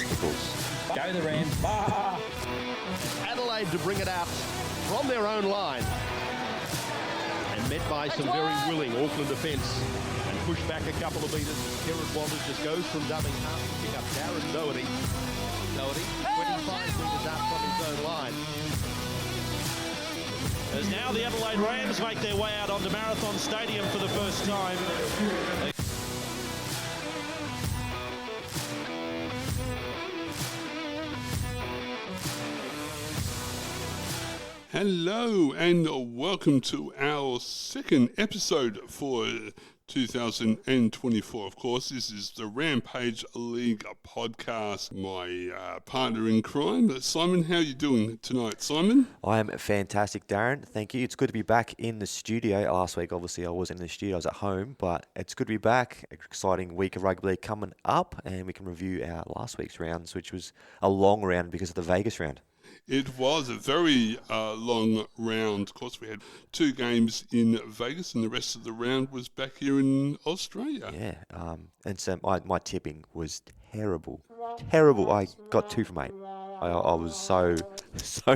spectacles. Go the Rams. Adelaide to bring it out from their own line. And met by some very willing Auckland defence. And pushed back a couple of metres. Kieran Walters just goes from dubbing half to pick up Darren Doherty. Doherty, 25 metres out from his own line. As now the Adelaide Rams make their way out onto Marathon Stadium for the first time. Hello and welcome to our second episode for 2024. Of course, this is the Rampage League podcast. My partner in crime, Simon. How are you doing tonight, Simon? I am fantastic, Darren. Thank you. It's good to be back in the studio. Last week, obviously, I wasn't in the studio. I was at home, but it's good to be back. Exciting week of rugby league coming up, and we can review our last week's rounds, which was a long round because of the Vegas round. It was a very long round. Of course, we had 2 games in Vegas and the rest of the round was back here in Australia. Yeah, and so my tipping was terrible. Terrible. I got 2 from 8. I was so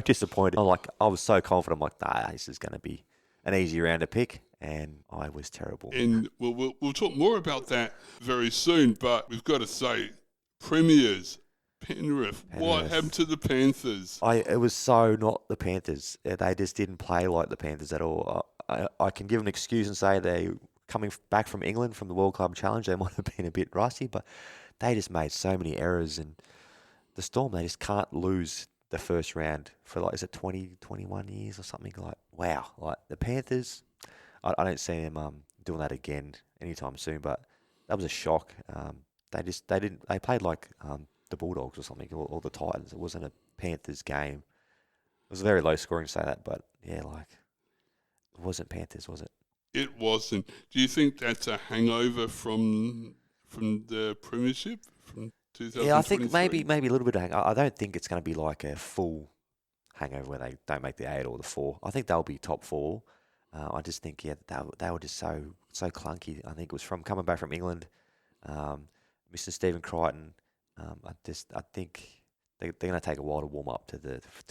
disappointed. I was so confident. I'm like, nah, this is going to be an easy round to pick. And I was terrible. And we'll talk more about that very soon. But we've got to say, Premiers, Penrith. What happened to the Panthers? It was so not the Panthers. They just didn't play like the Panthers at all. I can give an excuse and say they coming back from England from the World Club Challenge. They might have been a bit rusty, but they just made so many errors. And the Storm, they just can't lose the first round for is it 20, 21 years or something? Wow. The Panthers, I don't see them doing that again anytime soon. But that was a shock. They played like the Bulldogs or something, or the Titans. It wasn't a Panthers game. It was very low scoring to say that, but yeah, it wasn't Panthers, was it? It wasn't. Do you think that's a hangover from the premiership from 2023? Yeah, I think maybe a little bit of hangover. I don't think it's going to be like a full hangover where they don't make the 8 or the 4. I think they'll be top 4. I just think they were just so clunky. I think it was from coming back from England. Mr. Stephen Crichton. I think they're going to take a while to warm up to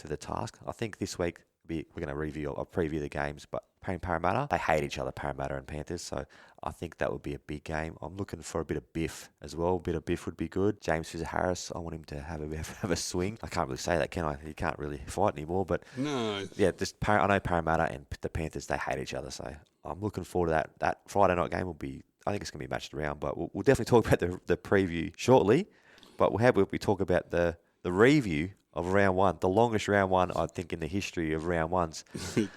the task. I think this week we're going to preview the games, but Parramatta, they hate each other, Parramatta and Panthers, so I think that would be a big game. I'm looking for a bit of biff as well. A bit of biff would be good. James Fisher-Harris, I want him to have a swing. I can't really say that, can I? He can't really fight anymore, but no. Yeah, I know Parramatta and the Panthers, they hate each other, so I'm looking forward to that. That Friday night game will be, I think it's going to be matched around, but we'll definitely talk about the preview shortly. But we talk about the review of round 1, the longest round 1, I think, in the history of round 1s.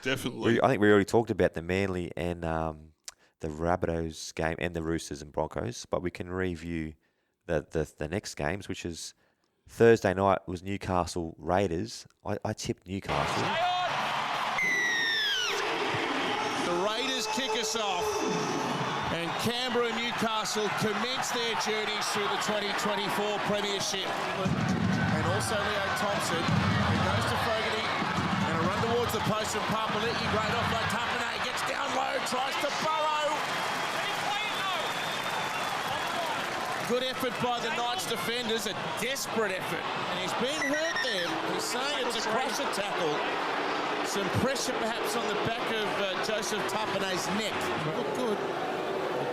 Definitely. I think we already talked about the Manly and the Rabbitohs game and the Roosters and Broncos, but we can review the next games, which is Thursday night was Newcastle Raiders. I tipped Newcastle. The Raiders kick us off. And Canberra and Newcastle commence their journeys through the 2024 Premiership. And also Leo Thompson, who goes to Fogarty, and a run towards the post from Papali'i, great off by Tapane, gets down low, tries to burrow. Good effort by the Knights defenders, a desperate effort. And he's been hurt there. He's saying it's a crusher tackle. Some pressure perhaps on the back of Joseph Tapane's neck. Look good.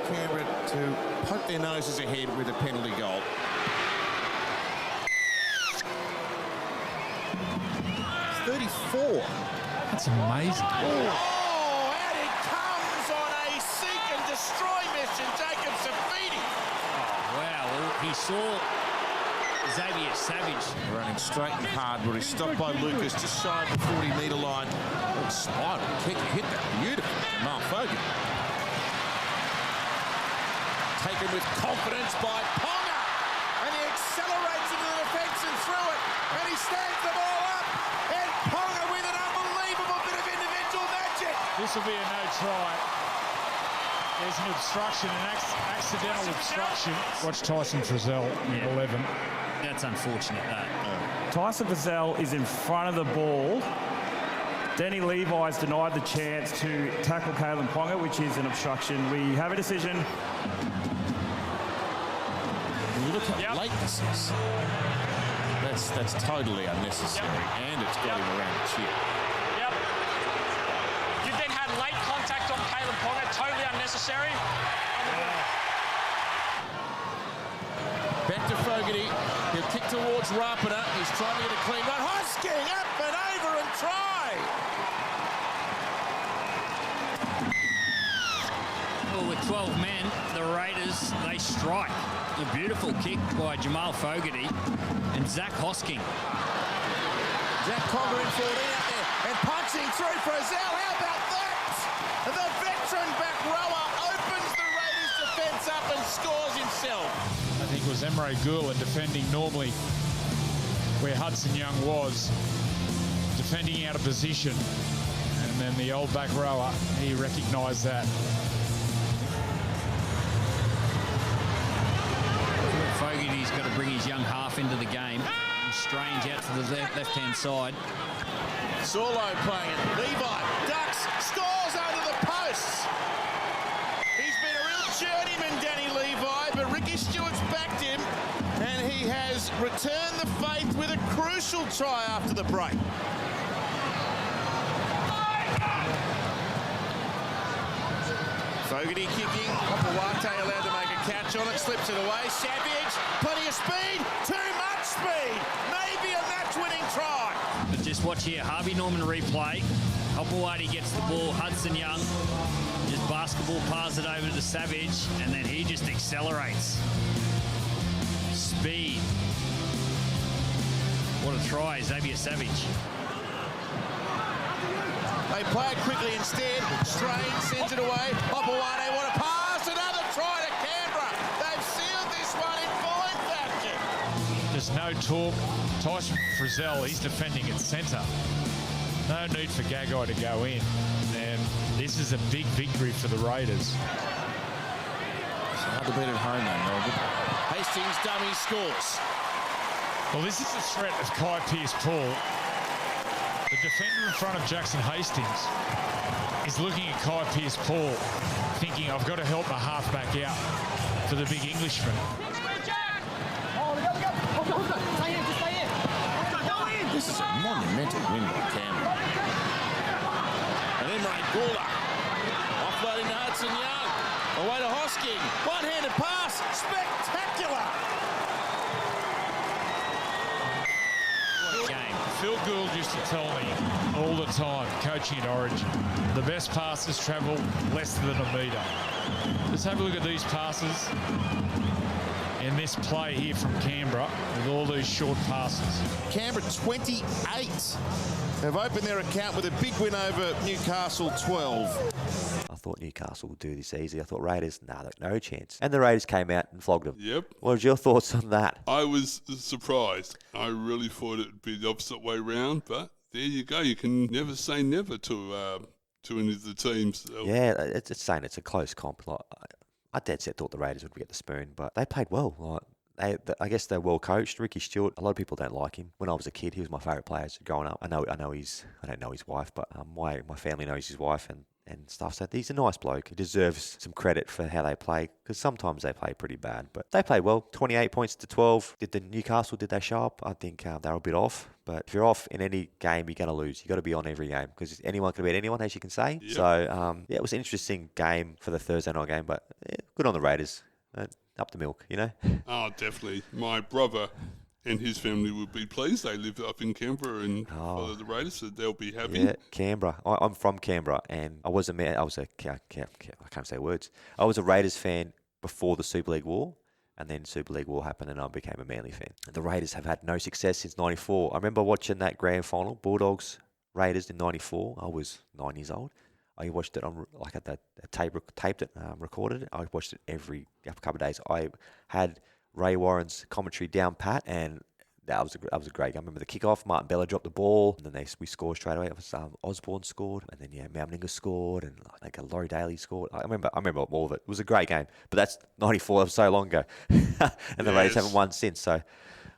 Canberra to poke their noses ahead with a penalty goal. It's 34. That's amazing. Oh, and it comes on a seek and destroy mission, Jacob Safidi. Oh, wow. He saw Xavier Savage running straight and hard, but he's stopped by Lucas just shy of the 40-metre line. Oh, spiral kick, hit that beautifully. Jamal Fogarty. Taken with confidence by Ponga, and he accelerates into the defence and through it, and he stands the ball up, and Ponga with an unbelievable bit of individual magic. This will be a no try. There's an obstruction, an accidental obstruction. Watch Tyson Frizzell, 11. That's unfortunate, that. Tyson Frizzell is in front of the ball. Denny Levi's denied the chance to tackle Kalen Ponga, which is an obstruction. We have a decision. Look how late this is. That's totally unnecessary, and it's got him around the chin. Yep. You then had late contact on Caleb Ponga, totally unnecessary. Back to Fogarty. He'll kick towards Rapana. He's trying to get a clean run. Hosking up and over and try. Well, with 12 men, the Raiders, they strike. A beautiful kick by Jamal Fogarty and Zach Hosking. Jack Conger in 14 out there and punching through Frizzell. How about that? The veteran back rower opens the Raiders defence up and scores himself. I think it was Emre Gula defending normally where Hudson Young was, defending out of position. And then the old back rower, he recognised that. Fogarty's got to bring his young half into the game. And Strange out to the left-hand side. Sorlo playing it. Levi ducks, scores under the posts. He's been a real journeyman, Danny Levi, but Ricky Stewart's backed him, and he has returned the faith with a crucial try after the break. Fogarty kicking, Opawate allowed to make a catch on it, slips it away. Savage, plenty of speed, too much speed, maybe a match-winning try. But just watch here, Harvey Norman replay. Opawate gets the ball, Hudson Young just basketball pass it over to Savage, and then he just accelerates. Speed. What a try, Xavier Savage. They play it quickly instead. Strain sends it away. Opawate, what a pass. Another try to Canberra. They've sealed this one in fine fashion. There's no talk. Tyson Frizzell, he's defending at centre. No need for Gagai to go in. And this is a big victory for the Raiders. It's hard to beat at home, though, Melbourne. Hastings dummy scores. Well, this is the threat of Kai Pearce-Paul. The defender in front of Jackson Hastings is looking at Kai Pearce-Paul, thinking, I've got to help my halfback out for the big Englishman. This is a monumental win by Canberra. And Emre Gula offloading to Hudson Young. Away to Hosking. One-handed pass. Spectacular. What a game. Phil Gould used to tell me all the time, coaching at Origin, the best passes travel less than a metre. Just have a look at these passes in this play here from Canberra with all these short passes. Canberra 28 have opened their account with a big win over Newcastle 12. I thought Newcastle would do this easy. I thought Raiders, no chance. And the Raiders came out and flogged them. Yep. What was your thoughts on that? I was surprised. I really thought it would be the opposite way round, but there you go. You can never say never to any of the teams. Yeah, it's saying it's a close comp. Like, I dead set thought the Raiders would get the spoon, but they played well. I guess they're well coached. Ricky Stewart, a lot of people don't like him. When I was a kid, he was my favourite player growing up. I don't know his wife, but my family knows his wife and stuff. So he's a nice bloke. He deserves some credit for how they play, because sometimes they play pretty bad. But they played well. 28 points to 12. Did they show up? I think they were a bit off. But if you're off in any game, you're going to lose. You've got to be on every game, because anyone can beat anyone, as you can say. Yep. So, it was an interesting game for the Thursday night game, but good on the Raiders. Up the milk, you know? Oh, definitely. My brother and his family would be pleased. They live up in Canberra and follow the Raiders, so they'll be happy. Yeah, Canberra. I'm from Canberra, and I can't say words. I was a Raiders fan before the Super League War, and then Super League War happened and I became a Manly fan. The Raiders have had no success since 94. I remember watching that grand final, Bulldogs Raiders in 94. I was 9 years old. I watched it on taped it, recorded it. I watched it every couple of days. I had Ray Warren's commentary down pat, and that was a great game. I remember the kickoff. Martin Bella dropped the ball, and then we scored straight away. It was, Osborne scored, and then Malmaninga scored, and Laurie Daly scored. I remember all of it. It was a great game. But that's 94. That was so long ago, and the Raiders haven't won since. So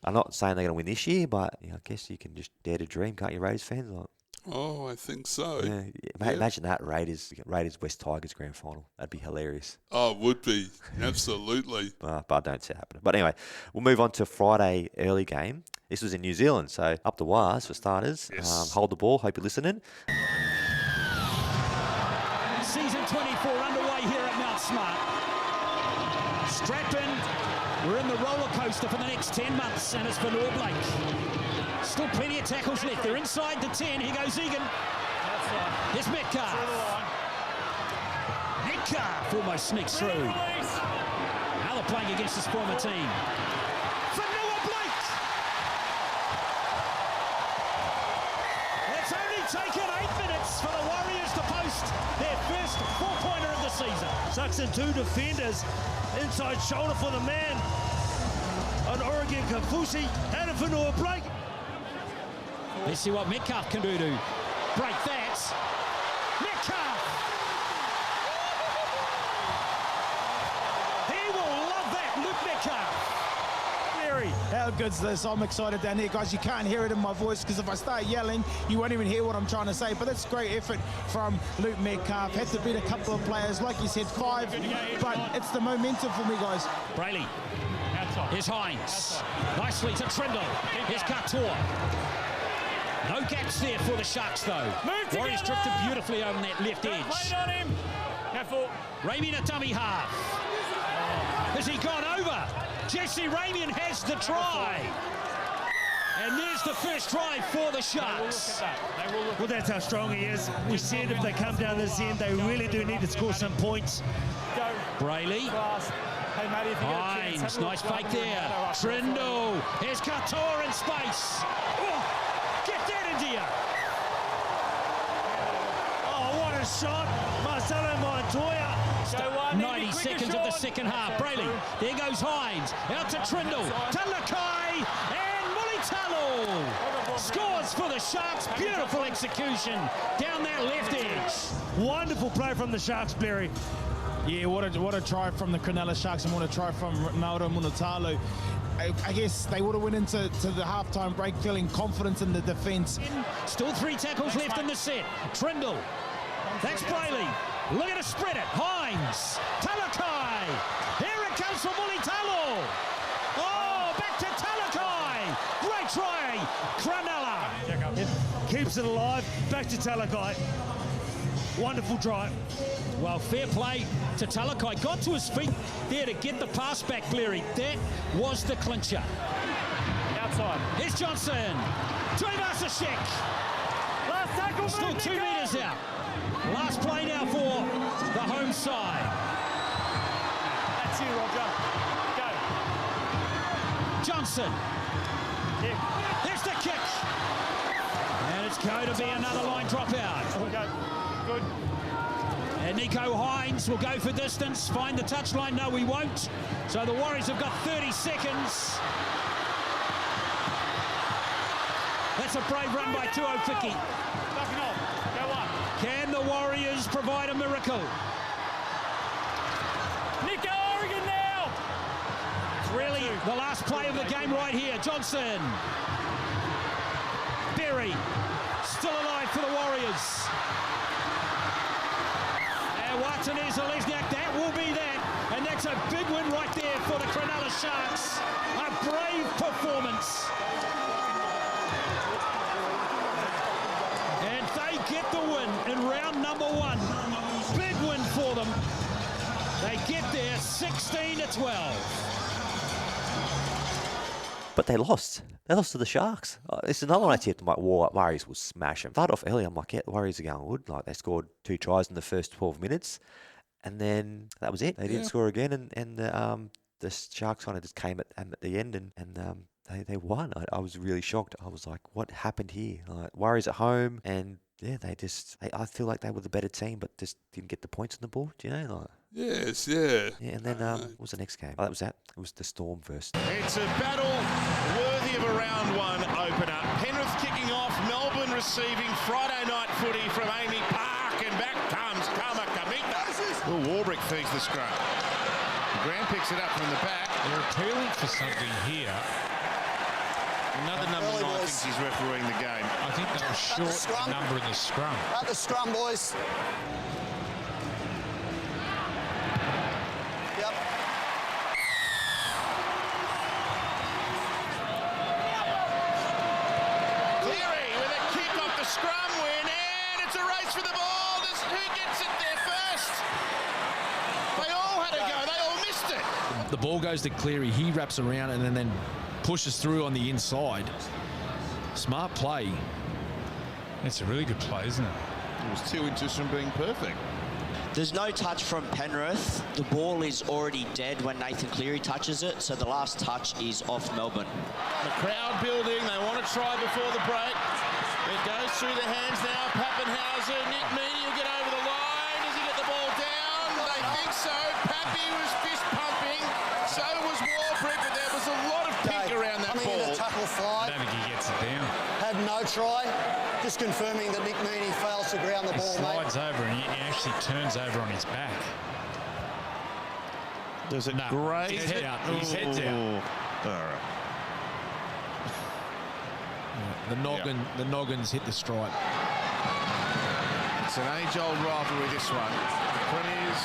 I'm not saying they're going to win this year, but I guess you can just dare to dream, can't you, Raiders fans? Oh, I think so. Yeah. Imagine that, Raiders West Tigers grand final. That'd be hilarious. Oh, it would be. Absolutely. But I don't see it happening. But anyway, we'll move on to Friday early game. This was in New Zealand, so up the wires for starters. Yes. Hold the ball, hope you're listening. Season 24 underway here at Mount Smart. Strap in. We're in the roller coaster for the next 10 months, and it's for Noah Blake. Still plenty of tackles left. They're inside the 10. Here goes Egan. Here's Metcalf. Metcalf almost sneaks through. Now they're playing against his former team. For Noah Blake. It's only taken 8 minutes for the Warriors to post their first 4-pointer of the season. Sucks in 2 defenders. Inside shoulder for the man on Oregon Kafusi. Headed for Noah Blake. Let's see what Metcalf can do to break that. Metcalf! He will love that, Luke Metcalf. How good's this? I'm excited down here, guys. You can't hear it in my voice because if I start yelling, you won't even hear what I'm trying to say. But that's great effort from Luke Metcalf. Had to beat a couple of players, like you said, 5. But it's the momentum for me, guys. Brayley. Here's Hines. Nicely to Trindle. Here's Katoa. No gaps there for the Sharks, though. Warriors drifted beautifully over that left edge. On him. Careful. Ramian a dummy half. Has he gone over? Jesse Ramian has the try. And there's the first try for the Sharks. Well, that's how strong he is. We said if they come down this end, they really do need to score some points. Brayley. Hines, nice fake there. Trindle. Here's Katoa in space. Oh, get that into you. Oh, what a shot. Marcelo Montoya. 90 seconds of the second half. Brayley, there goes Hines. Out to Trindle. Talakai and Mulitalo. Scores for the Sharks. Beautiful execution down that left edge. Wonderful play from the Sharks, Barry. Yeah, what a try from the Cronulla Sharks and what a try from Ronaldo Mulitalo. I guess they would have went into the halftime break feeling confidence in the defence. Still 3 tackles left in the set. Trindle. That's Brayley. Look at a spread it. Hines. Talakai. Here it comes from Mulitalo. Oh, back to Talakai. Great try. Cronulla. It keeps it alive. Back to Talakai. Wonderful try. Well, fair play to Talakai. Got to his feet there to get the pass back, Cleary. That was the clincher. Outside. Here's Johnson. Tuivasa-Sheck. Last tackle. Still 2 metres out. Last play now for the home side. That's you, Roger. Go. Johnson. Here's the kick. And it's going to be another line dropout. Okay. Good. And Nico Hines will go for distance. Find the touchline. No, we won't. So the Warriors have got 30 seconds. That's a brave run by Tuofiki. Knocking off. Go up. Can the Warriors provide a miracle? Nico Oregon now. It's really the last play of the game right here. Johnson. Berry. Still alive for the Warriors. And Wataneza-Lesniak, that will be that. And that's a big win right there for the Cronulla Sharks. A brave performance. And they get the win in round number 1. Big win for them. They get there 16-12. But they lost. They lost to the Sharks. It's another one I tipped. I'm like, Warriors will smash them. Started off early. I'm like, yeah, the Warriors are going good. Like, they scored 2 tries in the first 12 minutes. And then that was it. They didn't score again. And the Sharks kind of just came at the end and they won. I was really shocked. I was like, what happened here? Like, Warriors at home. And yeah, I feel like they were the better team, but just didn't get the points on the board. Do you know? Like, Yes, yeah. yeah, and then what was the next game? Oh, that was that. It was the Storm first. It's a battle worthy of a round 1 opener. Penrith kicking off, Melbourne receiving Friday night footy from Amy Park, and back comes Kamakamita. Will Warbrick feeds the scrum. Graham picks it up from the back. They're appealing for something here. Another number 9 thinks he's refereeing the game. I think they were short a number in the scrum. At the scrum, boys. Yep. The ball goes to Cleary. He wraps around and then pushes through on the inside. Smart play. It's a really good play, isn't it? It was 2 inches from being perfect. There's no touch from Penrith. The ball is already dead when Nathan Cleary touches it, so the last touch is off Melbourne. The crowd building. They want to try before the break. It goes through the hands now. Pappenhausen. Nick Meaney will get over the line. Does he get the ball down? They think so. Pappy was fist pumping. So was Warbrick, but there was a lot of pink around that ball. The tackle fly. I don't think he gets it down. Had no try. Just confirming that Nick Meaney fails to ground the He ball, slides over and he actually turns over on his back. There's a great... His head's out. All right. The noggins hit the stripe. It's an age-old rivalry, this one. The Premiers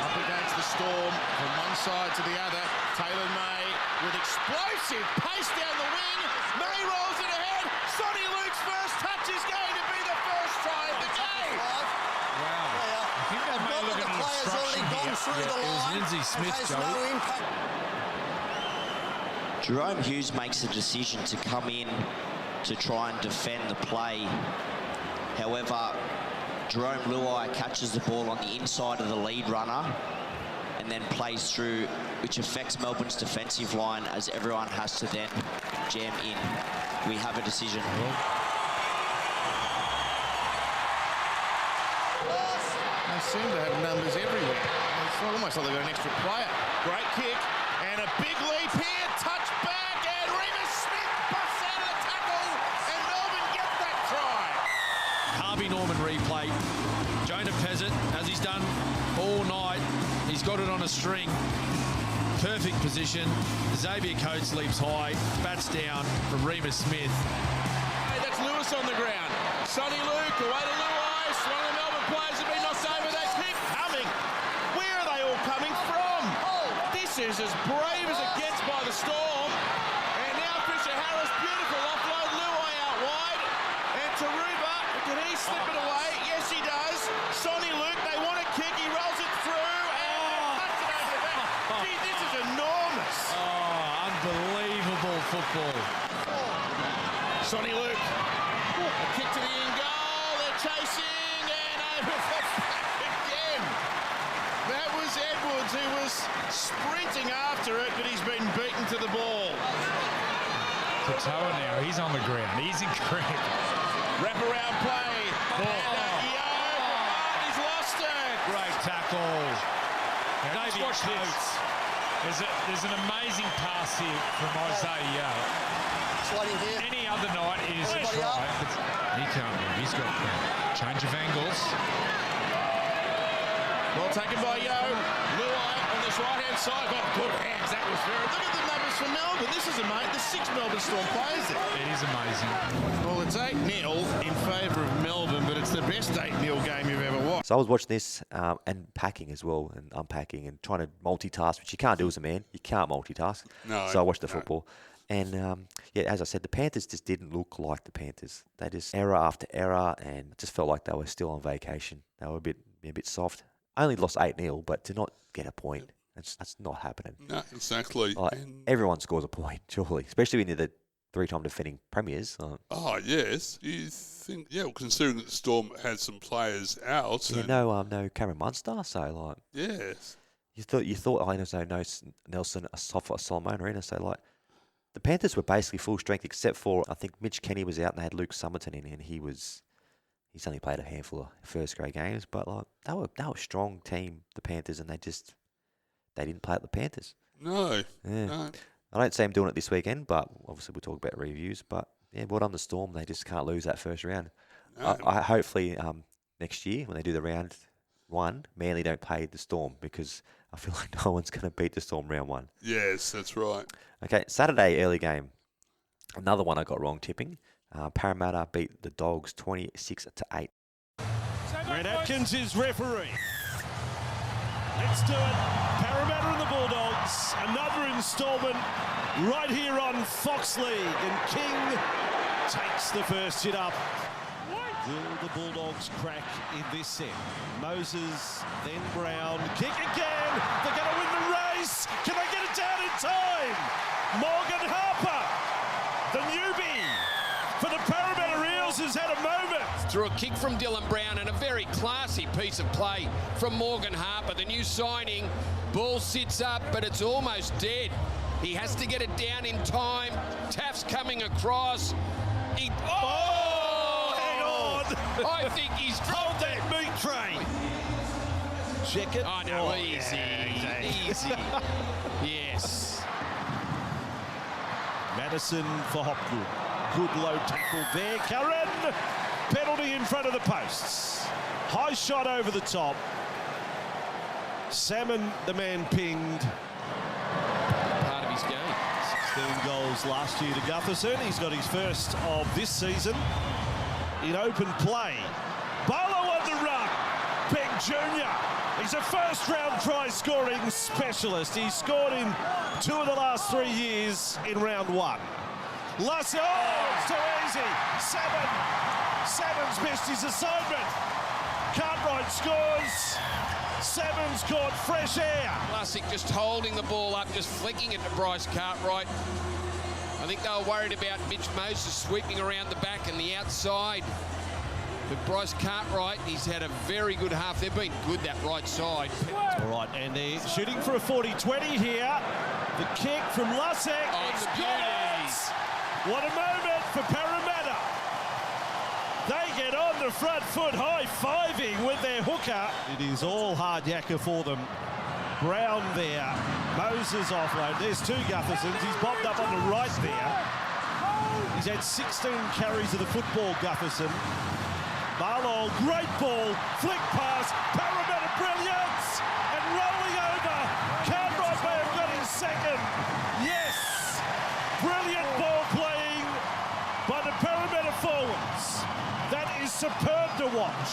up against the Storm from one side to the other. Taylor May with explosive pace down the wing. May rolls it ahead. Sonny Luke's first touch is going to be the first try of the game. Wow. I think they may look at an obstruction here. It was Lindsay Smith, Joey. Jerome Hughes makes a decision to come in to try and defend the play. However, Jerome Luai catches the ball on the inside of the lead runner and then plays through, which affects Melbourne's defensive line as everyone has to then jam in. We have a decision. They seem to have numbers everywhere. It's almost like they've got an extra player. Great kick and a big leap here. Touch back and Remus Smith busts out of the tackle and Melbourne get that try. Harvey Norman replay. Jonah Pezzett, as he's done all night, he's got it on a string. Perfect position. Xavier Coates leaps high, bats down from Remus Smith. Hey, that's Lewis on the ground. Sonny Luke, away to Luai. One of the Melbourne players have been knocked over. They keep coming. Where are they all coming from? This is as brave as it gets by the Storm. And now Fisher Harris, beautiful offload. Luai out wide. And Taruba, can he slip it away? Yes, he does. Sonny Luke, they want a kick. He rolls it through and cuts it over the back. Gee, this is enormous. Oh, unbelievable football. Sonny Luke, a kick to the in goal. They're chasing and over the back again. That was Edwards who was sprinting after it, but he's been beaten to the ball. Katoa now, he's on the ground. He's incorrect. Wraparound play. He's lost it. Great tackle. Now, Xavier watch Coates. this. There's an amazing pass here from Isaiah Yeo. Any other night it is a try. He can't move. He's got a change of angles. Well taken by Yeo. Luai on this right-hand side. Got good hands. That was very... Look at the numbers for Melbourne. This is amazing. There's 6 Melbourne Storm players there. It is amazing. Well, it's 8-0 in favour of Melbourne, but it's the best 8-0 game you've ever watched. So I was watching this and packing as well and unpacking and trying to multitask, which you can't do as a man. You can't multitask. No, so I watched the football. And, yeah, as I said, the Panthers just didn't look like the Panthers. They just error after error, and it just felt like they were still on vacation. They were a bit soft. Only lost 8-0, but to not get a point, that's not happening. No, exactly. Like, everyone scores a point, surely, especially when you're the 3-time defending premiers. Oh, yes. You think, well, considering that the Storm had some players out. Yeah, no Cameron Munster, so, like... Yes. You thought no Nelson, Asafa, Solomon Arena, so, like... The Panthers were basically full strength, except for, I think, Mitch Kenny was out and they had Luke Summerton in, and he's only played a handful of first-grade games, but like they were a strong team, the Panthers, and they didn't play at the Panthers. No, yeah. No. I don't see them doing it this weekend, but obviously we'll talk about reviews. But yeah, well done the Storm. They just can't lose that first round. No. I hopefully next year when they do the round one, Manly don't play the Storm because I feel like no one's going to beat the Storm round one. Yes, that's right. Okay, Saturday early game. Another one I got wrong tipping. Parramatta beat the Dogs 26-8. Brett Atkins is referee. Let's do it. Parramatta and the Bulldogs. Another instalment right here on Fox League. And King takes the first hit up. Will the Bulldogs crack in this set? Moses, then Brown, kick again. They're going to win the race. Can they get it down in time? Morgan Harper, the newbie for the Parramatta Eels, has had a moment. Through a kick from Dylan Brown and a very classy piece of play from Morgan Harper, the new signing. Ball sits up, but it's almost dead. He has to get it down in time. Taft's coming across. Hang on! I think he's dropped that meat train. Check it. Oh, no, easy. Easy. Yes. Madison for Hopgood. Good low tackle there. Curran. Penalty in front of the posts. High shot over the top. Salmon, the man pinged. Part of his game. 16 goals last year to Gutherson. He's got his first of this season in open play. Barlow on the run. Pegg Jr. He's a first-round try-scoring specialist. He's scored in 2 of the last 3 years in round 1. Lassie, it's too easy. Seven's missed his assignment. Cartwright scores. Seven's caught fresh air. Classic just holding the ball up, just flicking it to Bryce Cartwright. I think they were worried about Mitch Moses sweeping around the back and the outside. But Bryce Cartwright, he's had a very good half. They've been good that right side. All right, and they're shooting for a 40-20 here. The kick from Lasek. Oh, it's a beauty. What a moment for Parramatta. They get on the front foot, high-fiving with their hooker. It is all hard yakka for them. Brown there. Moses offload. There's 2 Guthersons. He's bobbed up on the right there. He's had 16 carries of the football, Gutherson. Barlow, great ball. Flick pass. Parramatta brilliance. And rolling over. Cartwright may have got his second. Yes. Brilliant ball playing by the Parramatta forwards. That is superb to watch.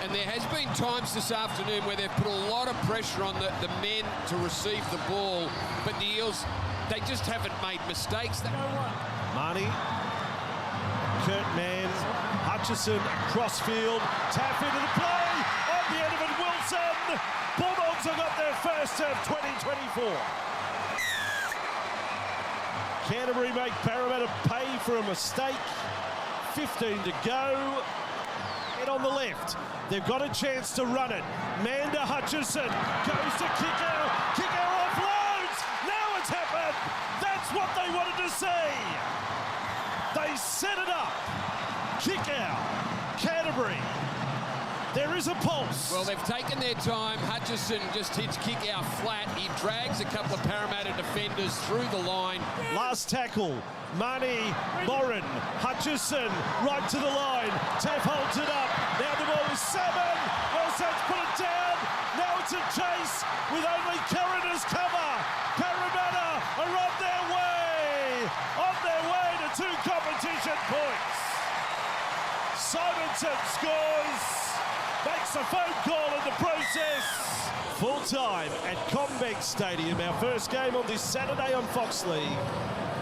And there has been times this afternoon where they've put a lot of pressure on the men to receive the ball, but the Eels, they just haven't made mistakes. Marnie, Kurtman, Hutchison, crossfield, tap into the play, on the end of it, Wilson. Bulldogs have got their first of 2024. Canterbury make Parramatta pay for a mistake. 15 to go. And on the left, they've got a chance to run it. Manda Hutchison goes to Kicker. Kicker offloads. Now it's happened. That's what they wanted to see. They set it up. Kick out. Canterbury. There is a pulse. Well, they've taken their time. Hutchison just hits kick out flat. He drags a couple of Parramatta defenders through the line. Last tackle. Marnie, Morin, Hutchison, right to the line. Taff holds it up. Now the ball is Salmon. Wellson's put it down. Now it's a chase with only Curran as cover. Parramatta are on their way to 2 competition points. Simonson scores. Makes a phone call in the process. Full time at Combank Stadium. Our first game on this Saturday on Fox League.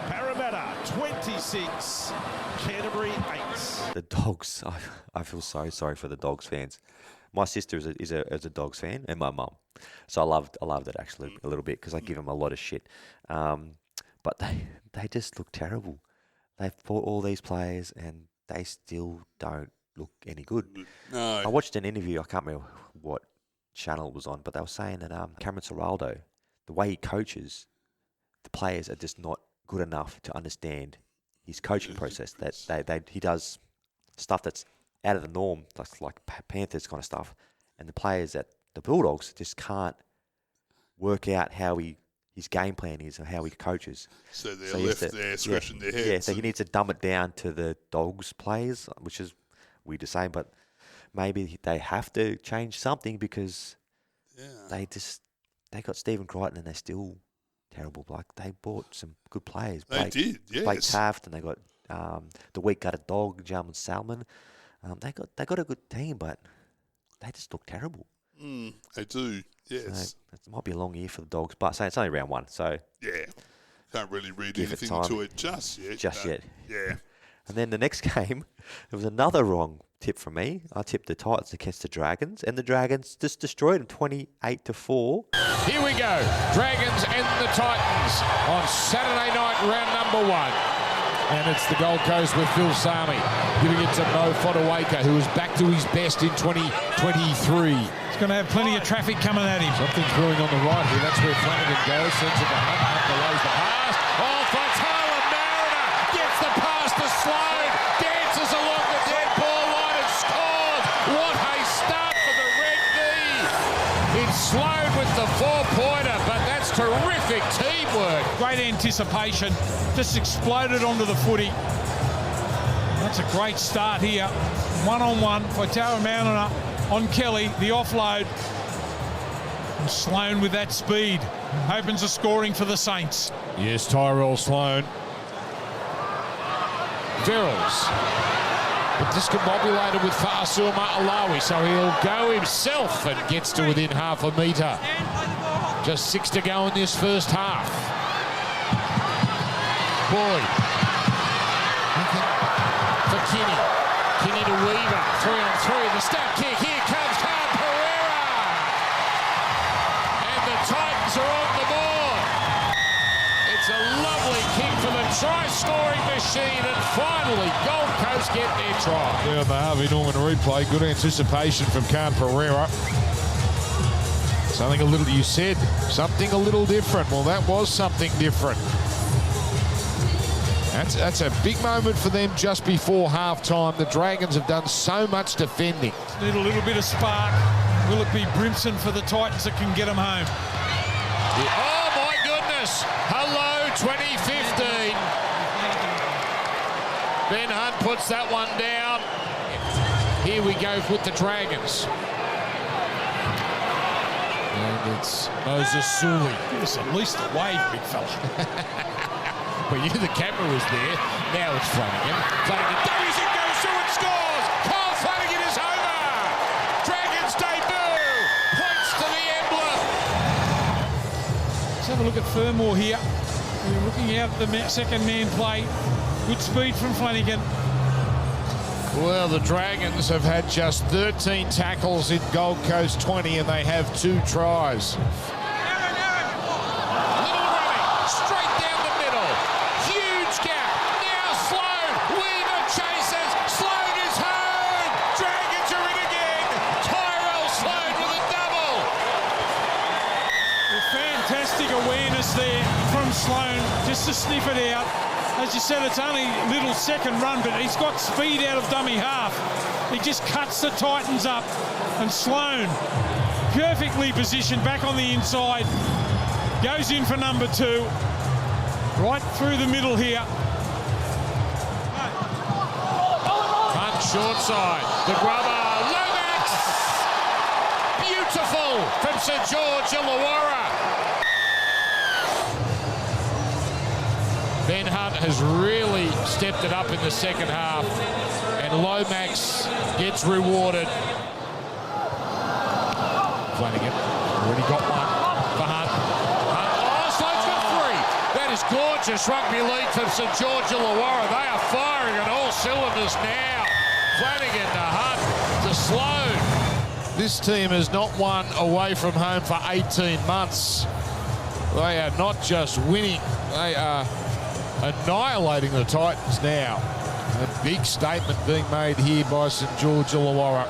Parramatta 26, Canterbury 8. The Dogs, I feel so sorry for the Dogs fans. My sister is a Dogs fan, and my mum. So I loved it actually a little bit because I give them a lot of shit. But they just look terrible. They've bought all these players and they still don't look any good. No. I watched an interview, I can't remember what channel it was on, but they were saying that Cameron Ciraldo, the way he coaches, the players are just not good enough to understand his coaching process. That he does stuff that's out of the norm, like Panthers kind of stuff, and the players at the Bulldogs just can't work out how his game plan is or how he coaches. So they're left there scratching their heads. Yeah, so he needs to dumb it down to the Dogs players, which is weird to say, but maybe they have to change something because they got Stephen Crichton and they're still terrible. Like they bought some good players. They did, yes. Blake Taft, and they got the week got a dog, Jamin Salmon. They got a good team, but they just look terrible. They do, yes. So it might be a long year for the Dogs, but it's only round 1, so yeah, can't really read give anything it time. to it just yet. Just yet. Yeah. And then the next game, it was another wrong tip from me. I tipped the Titans against the Dragons, and the Dragons just destroyed them 28-4. Here we go. Dragons and the Titans on Saturday night, round number 1. And it's the Gold Coast with Phil Sami giving it to Mo Fodawaker, who is back to his best in 2023. He's going to have plenty of traffic coming at him. Something's brewing on the right here. That's where Flanagan goes. Sends it to Hunt. Hunt delays the pass. Oh, for Tyler Mariner. Gets the pass to Sloan. Dances along the dead ball line and scores. What a start for the Red D. It's Sloan with the 4-pointer, but that's terrific teamwork. Great anticipation. Just exploded onto the footy. That's a great start here. 1-on-1 by Tara Mariner on Kelly. The offload. And Sloan with that speed opens the scoring for the Saints. Yes, Tyrell Sloan. Verrills. But discombobulated with Fasuma Alawi, so he'll go himself and gets to within half a metre. Just 6 to go in this first half. Boyd. For Kinney. Kinney to Weaver. 3-on-3. The step kick. Here comes Carl Pereira. And the Titans are on the board. It's a lovely kick for the try-scoring machine. And finally, Gold Coast get their try. Yeah, the Harvey Norman replay. Good anticipation from Carl Pereira. Something a little, you said, something a little different. Well, that was something different. That's a big moment for them just before half-time. The Dragons have done so much defending. Need a little bit of spark. Will it be Brimson for the Titans that can get them home? Oh, my goodness. Hello, 2015. Ben Hunt puts that one down. Here we go with the Dragons. And it's Moses Sully. Give us at least a wave, big fella. Well, you knew the camera was there. Now it's Flanagan. Flanagan dives and goes through and scores. Kyle Flanagan is over. Dragons debut. Points to the emblem. Let's have a look at Fermor here. We're looking out at the second man play. Good speed from Flanagan. Well, the Dragons have had just 13 tackles in Gold Coast 20, and they have 2 tries. There from Sloan just to sniff it out. As you said, it's only a little second run, but he's got speed out of dummy half. He just cuts the Titans up, and Sloan perfectly positioned back on the inside, goes in for number 2, right through the middle here. Hunt short side, the grubber, Lomax! Beautiful from St George Illawarra. Ben Hunt has really stepped it up in the second half, and Lomax gets rewarded. Flanagan already got one for Hunt. Oh, Sloan's got 3. That is gorgeous rugby league from St George Illawarra. They are firing on all cylinders now. Flanagan to Hunt to Sloan. This team has not won away from home for 18 months. They are not just winning, they are annihilating the Titans now. A big statement being made here by St George Illawarra.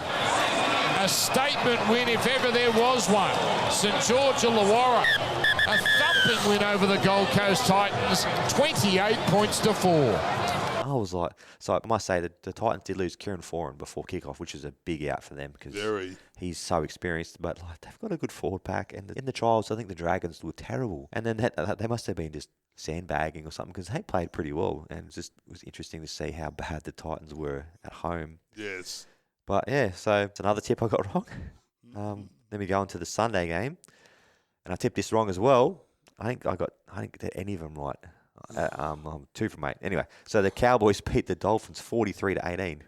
A statement win if ever there was one. St George Illawarra, a thumping win over the Gold Coast Titans, 28 points to 4. I was like, so I must say that the Titans did lose Kieran Foran before kickoff, which is a big out for them because he's so experienced. But like, they've got a good forward pack, and in the trials, I think the Dragons were terrible, and then they must have been just sandbagging or something because they played pretty well, and it was interesting to see how bad the Titans were at home. Yes. But yeah, so it's another tip I got wrong. Then we go into the Sunday game, and I tipped this wrong as well. I think that any of them right. 2 from 8. Anyway, so the Cowboys beat the Dolphins 43-18.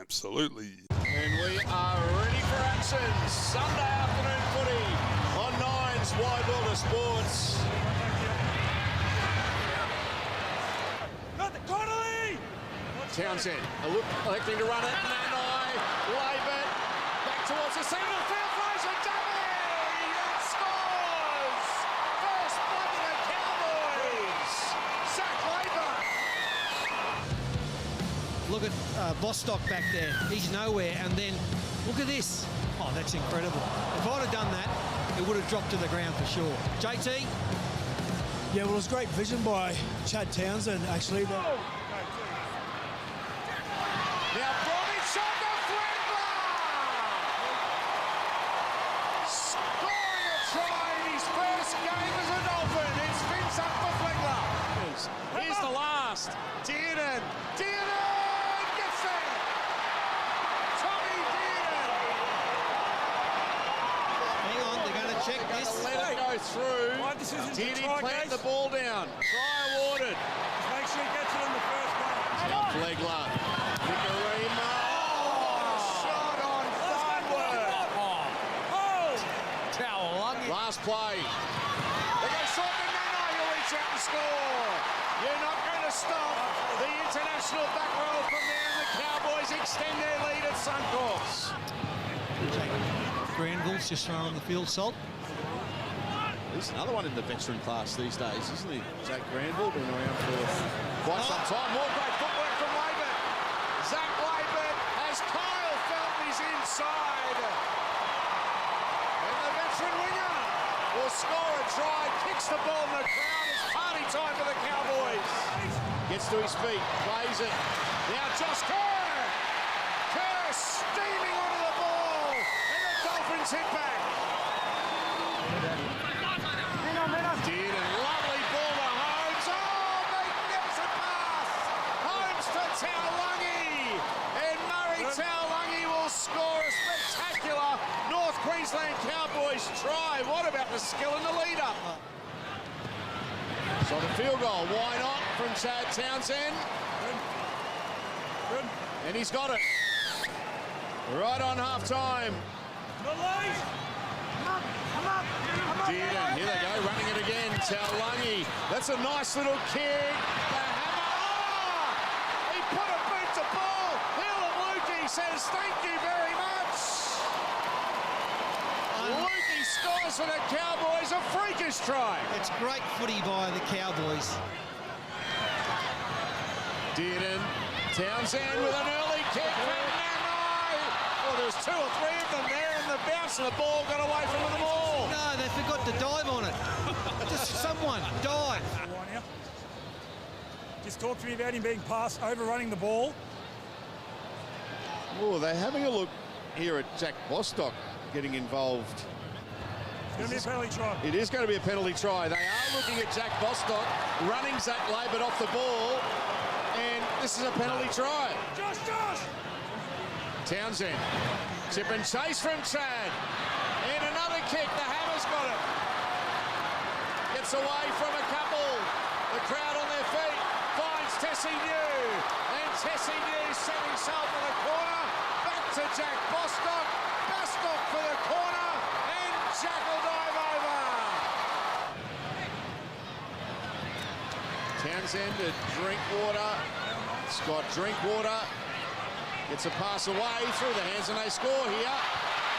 Absolutely. And we are ready for action. Sunday afternoon footy on Nine's Wide World of Sports. Townsend electing to run it. Nanai, Laban, back towards the centre of the field, throws a dummy and scores! First blood of the Cowboys! Zach Laban. Look at Bostock back there. He's nowhere. And then look at this. Oh, that's incredible. If I'd have done that, it would have dropped to the ground for sure. JT? Yeah, well, it was great vision by Chad Townsend, actually. Now Bromwich on the Flindler! Scoring a try in his first game as a Dolphin. It's Vince up for Flindler. Here's the last. Dearden gets there. Tommy Dearden. Hang on, they're going to check this. Let it go through. Did he plant the ball down? Try awarded. Make sure he gets it in the first one. Now Flegler. Nicarima. Shot on Farnworth. Last play. They go short to Nana. He'll reach out and score. You're not going to stop the international back row from there, and the Cowboys extend their lead at Suncorp. Granville's just thrown on the field, Salt. He's another one in the veteran class these days, isn't he? Zach Granville, been around for quite some time. More great footwork from Laban. Zach Laban has Kyle Felton is inside. And the veteran winger will score a try, kicks the ball in the crowd. It's party time for the Cowboys. Gets to his feet, plays it. Now Josh Kerr. Kerr steaming onto the ball. And the Dolphins hit back. Dearden, lovely ball to Holmes. Oh, magnificent pass. Holmes to Taulagi. And Murray Taulagi will score a spectacular North Queensland Cowboys try. What about the skill in the lead-up? So the field goal, why not, from Chad Townsend? Good. And he's got it. Right on half-time. Dearden, here they go, running it again. Taulagi, that's a nice little kick. The hammer, he put a boot to ball. Hill of Lukey says thank you very much. Lukey scores for the Cowboys, a freakish try. It's great footy by the Cowboys. Dearden, Townsend with an early kick from Nanai. Oh, there's two or three of them there, and the bounce of the ball got away from them all. No, they forgot to dive on it. Just someone dive. Just talk to me about him being past, overrunning the ball. Oh, they're having a look here at Jack Bostock getting involved. It's going to be a penalty try. It is going to be a penalty try. They are looking at Jack Bostock running Zach Laban off the ball, and this is a penalty try. Josh! Townsend, chip and chase from Chad, and another kick. The Hammers got it. Gets away from a couple. The crowd on their feet finds Tessie New, and Tessie New set himself in the corner. Back to Jack Bostock. Bostock for the corner, and Jack will dive over. Townsend to Drinkwater. Scott Drinkwater gets a pass away through the hands, and they score here.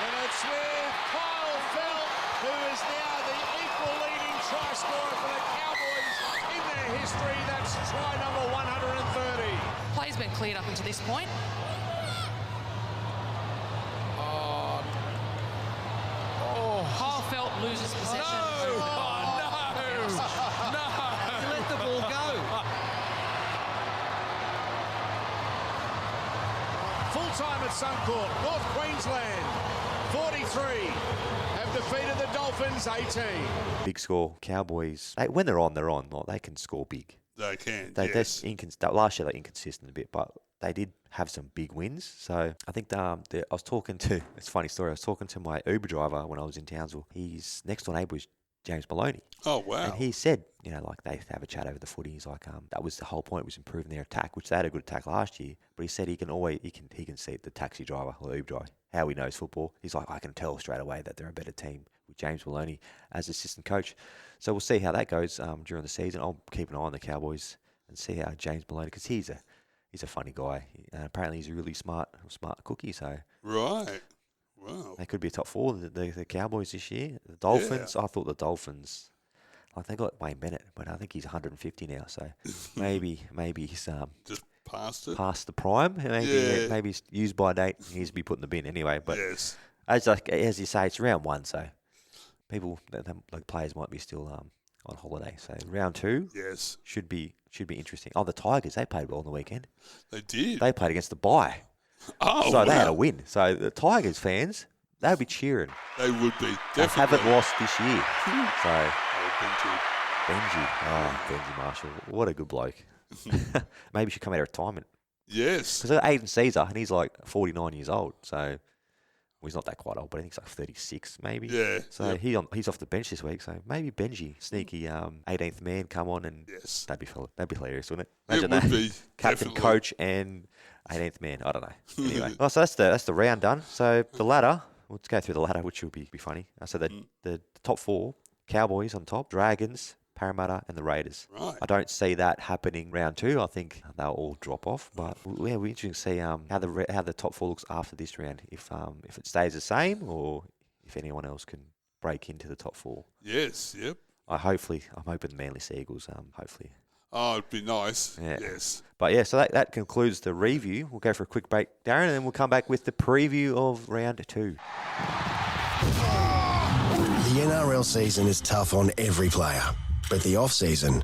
And it's with Kyle Felt, who is now the equal leading try scorer for the Cowboys in their history. That's try number 130. Play's been cleared up until this point. Kyle Felt loses possession. No! Let the ball go. Full time at Suncorp, North Queensland, 43 have defeated the Dolphins, 18. Big score. Cowboys, when they're on, like, they can score big. They can, Last year they're inconsistent a bit, but they did have some big wins. So I think I was talking to, it's a funny story, I was talking to my Uber driver when I was in Townsville. His next door neighbour was James Maloney. Oh, wow. And he said, like they have a chat over the footy. He's like, that was the whole point, was improving their attack, which they had a good attack last year. But he said he can see the taxi driver or the Uber driver, how he knows football. He's like, I can tell straight away that they're a better team with James Maloney as assistant coach. So we'll see how that goes during the season. I'll keep an eye on the Cowboys and see how James Maloney, because he's a he's a funny guy. Apparently, he's a really smart cookie. So Right. Wow. they could be a top 4. The Cowboys this year. The Dolphins. I thought the Dolphins. Like they got Wayne Bennett, but I think he's 150 now. So maybe he's just past it, past the prime. Maybe he's used by date. He needs to be put in the bin anyway. But yes. as you say, it's round 1, so people, like players, might be still on holiday. So round 2, yes, should be interesting. Oh, the Tigers, they played well on the weekend. They did. They played against the bye. Oh, so they had a win. So the Tigers fans, they'll be cheering. They would be. They Definitely. haven't lost this year. So Benji. Benji Marshall, what a good bloke. Maybe he should come out of retirement. Yes. Because Aiden Caesar, and he's like 49 years old. So well, he's not that quite old, but I think he's like 36 maybe. Yeah. So he's off the bench this week. So maybe Benji, sneaky 18th man, come on and that'd be hilarious, wouldn't it? Imagine it would that. be. Captain, Definitely. coach, and 18th man. I don't know. Anyway, well, so that's the round done. So the ladder. Let's go through the ladder, which will be funny. So the top 4: Cowboys on top, Dragons, Parramatta, and the Raiders. Right. I don't see that happening round 2. I think they'll all drop off. But yeah, it'll be interesting to see how the top 4 looks after this round. If it stays the same, or if anyone else can break into the top 4. Yes. Yep. I'm hoping the Manly Seagulls. Hopefully. Oh, it'd be nice. Yeah. Yes. But yeah, so that concludes the review. We'll go for a quick break, Darren, and then we'll come back with the preview of round 2. The NRL season is tough on every player, but the off-season,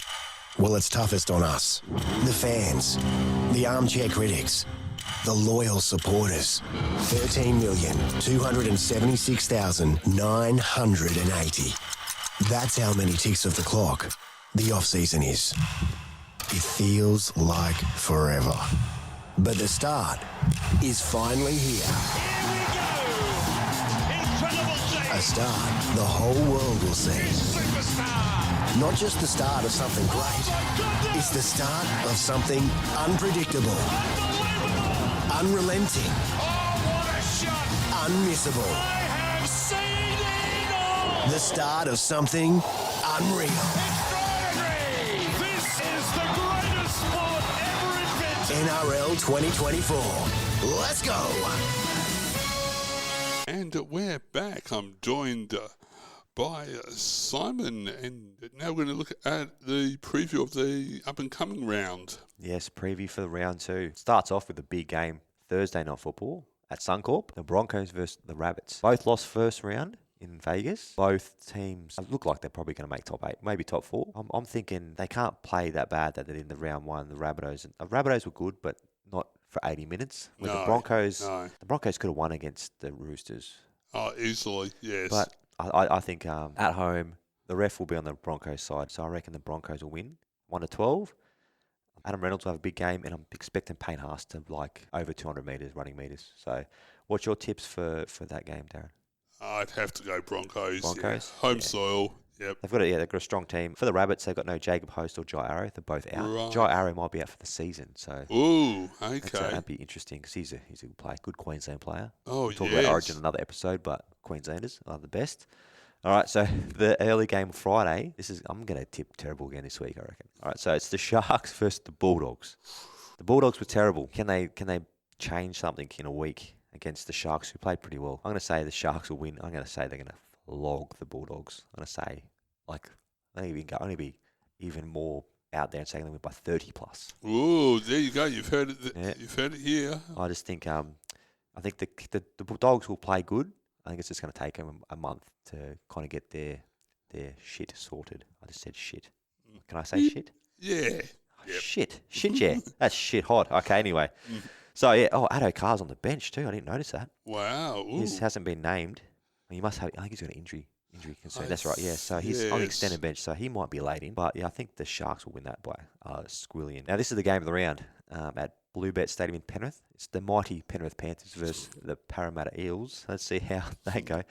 well, it's toughest on us. The fans, the armchair critics, the loyal supporters. 13,276,980. That's how many ticks of the clock the off-season is. It feels like forever. But the start is finally here. A start the whole world will see. Not just the start of something great. It's the start of something unpredictable. Unrelenting. Unmissable. The start of something unreal. This is the greatest sport ever invented. NRL 2024. Let's go. And we're back. I'm joined by Simon, and now we're going to look at the preview of the up-and-coming round. Yes, preview for the round 2. Starts off with a big game, Thursday night football at Suncorp. The Broncos versus the Rabbits. Both lost first round in Vegas. Both teams look like they're probably going to make top 8, maybe top 4. I'm thinking they can't play that bad that they did in the round 1. The Rabbitohs were good, but not for 80 minutes. With the Broncos, the Broncos could have won against the Roosters. Oh, easily, yes. But I think at home, the ref will be on the Broncos side, so I reckon the Broncos will win 1-12. Adam Reynolds will have a big game, and I'm expecting Payne Haas to like over 200 metres, running metres. So what's your tips for that game, Darren? I'd have to go Broncos. Broncos? Yeah. Home soil. Yep. They've got a strong team. For the Rabbits, they've got no Jacob Host or Jai Arrow. They're both out. Right. Jai Arrow might be out for the season. So ooh, okay. That'd be interesting because he's a good player, good Queensland player. Oh, we'll talk about Origin in another episode, but Queenslanders are the best. All right, so the early game Friday. I'm going to tip terrible again this week, I reckon. All right, so it's the Sharks versus the Bulldogs. The Bulldogs were terrible. Can they change something in a week against the Sharks, who played pretty well? I'm going to say the Sharks will win. I'm going to say they're going to log the Bulldogs. I'm going to say only be even more out there and saying they win by 30 plus. Ooh, there you go. You've heard it. You've heard it here. I just think I think the Bulldogs will play good. I think it's just going to take them a month to kind of get their shit sorted. I just said shit. Can I say shit? Yeah. Oh, shit, yeah. That's shit hot. Okay, anyway. So yeah. Oh, Addo Carr's on the bench too. I didn't notice that. Wow. He hasn't been named. He must have. I think he's got an injury concern. That's right. Yeah. So he's on the extended bench. So he might be late in. But yeah, I think the Sharks will win that by squillion. Now this is the game of the round at Bluebet Stadium in Penrith. It's the mighty Penrith Panthers versus the Parramatta Eels. Let's see how they go.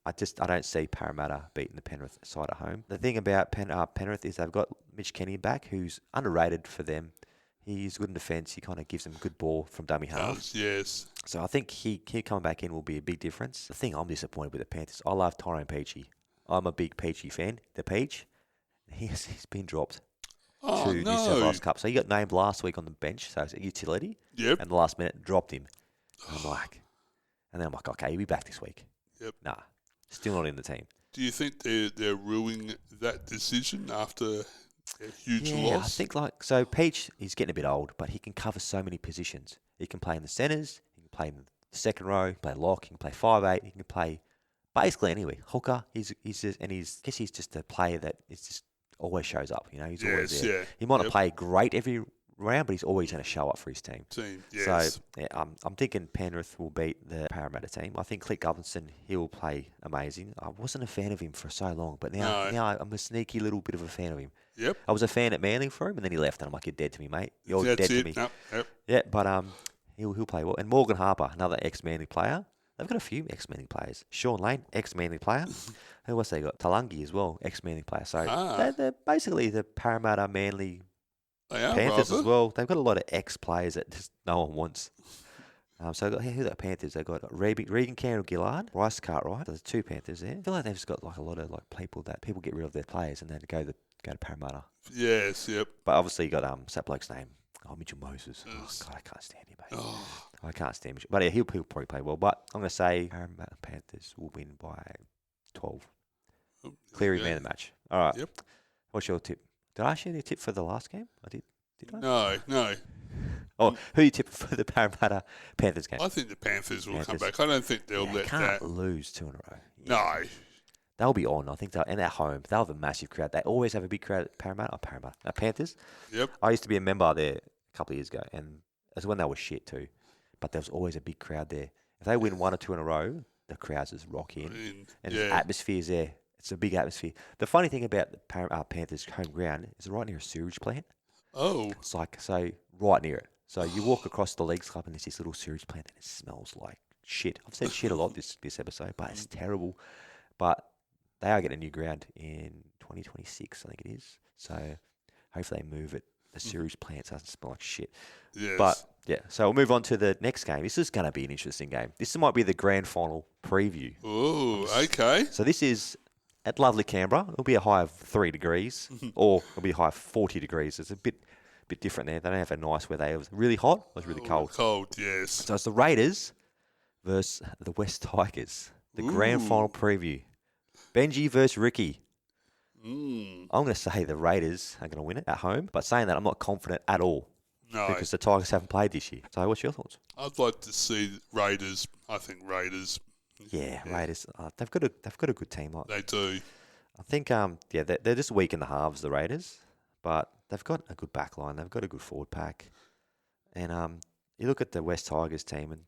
I don't see Parramatta beating the Penrith side at home. The thing about Penrith is they've got Mitch Kenny back, who's underrated for them. He's good in defence. He kind of gives them a good ball from dummy half. Yes. So I think he coming back in will be a big difference. The thing I'm disappointed with the Panthers, I love Tyrone Peachey. I'm a big Peachey fan. The Peach, he's been dropped. to New South Wales Cup. So he got named last week on the bench, so it's a utility. Yep. And the last minute dropped him. And then I'm like, okay, he'll be back this week. Yep. Nah, still not in the team. Do you think they're ruining that decision after a huge Yeah, loss? I think so Peach, he's getting a bit old, but he can cover so many positions. He can play in the centres, he can play in the second row, he can play lock, he can play 5'8", he can play basically anywhere. Hooker, he's just a player that is just always shows up. He's always there. Yeah. He might not play great every round, but he's always going to show up for his team. Yes. So yeah, I'm thinking Penrith will beat the Parramatta team. I think Clint Gutherson, he'll play amazing. I wasn't a fan of him for so long, but now I'm a sneaky little bit of a fan of him. Yep. I was a fan at Manly for him, and then he left, and I'm like, you're dead to me, mate. You're dead to me. Yep. Yeah, but he'll play well. And Morgan Harper, another ex-Manly player. They've got a few ex-Manly players. Sean Lane, ex-Manly player. Who else they got? Talangi as well, ex-Manly player. So they're basically the Parramatta, Manly Panthers as well. They've got a lot of ex-players that just no one wants. So who are the Panthers? They've got Regan Campbell-Gillard, Bryce Cartwright. There's 2 Panthers there. I feel like they've just got like a lot of people get rid of their players and then go to Parramatta. Yes, yep. But obviously you got that bloke's name. Mitchell Moses. Oh, God, I can't stand him, mate. I can't stand Mitchell. But yeah, he'll probably play well. But I'm going to say Parramatta Panthers will win by 12. Cleary man of the match. All right. Yep. What's your tip? Did I ask you your tip for the last game? I did. Did I? No. Oh, who you tip for the Parramatta Panthers game? I think the Panthers will come back. I don't think they'll let can't that. lose 2 in a row. No. They'll be on. I think and at home, they'll have a massive crowd. They always have a big crowd at Panthers. Yep. I used to be a member there a couple of years ago, and that's when they were shit too. But there was always a big crowd there. If they win 1 or 2 in a row, the crowds just rock in. And the atmosphere's there. It's a big atmosphere. The funny thing about the Panthers' home ground is right near a sewage plant. Oh. It's right near it. So you walk across the Leagues Club and there's this little sewage plant and it smells like shit. I've said shit a lot this episode, but it's terrible. But they are getting a new ground in 2026, I think it is. So hopefully they move it. The sewage plant doesn't smell like shit. Yes. But yeah, so we'll move on to the next game. This is going to be an interesting game. This might be the grand final preview. Oh, okay. So this is at lovely Canberra. It'll be a high of 3 degrees, or it'll be a high of 40 degrees. It's a bit different there. They don't have a nice weather. It was really hot. It was really cold. Cold, yes. So it's the Raiders versus the West Tigers. The grand final preview. Benji versus Ricky. I'm going to say the Raiders are going to win it at home, but saying that, I'm not confident at all. No. Because the Tigers haven't played this year. So what's your thoughts? I'd like to see Raiders. I think Raiders. Yeah, Raiders. They've got a good team. They do. I think they're just weak in the halves, the Raiders, but they've got a good back line. They've got a good forward pack, and you look at the West Tigers team, and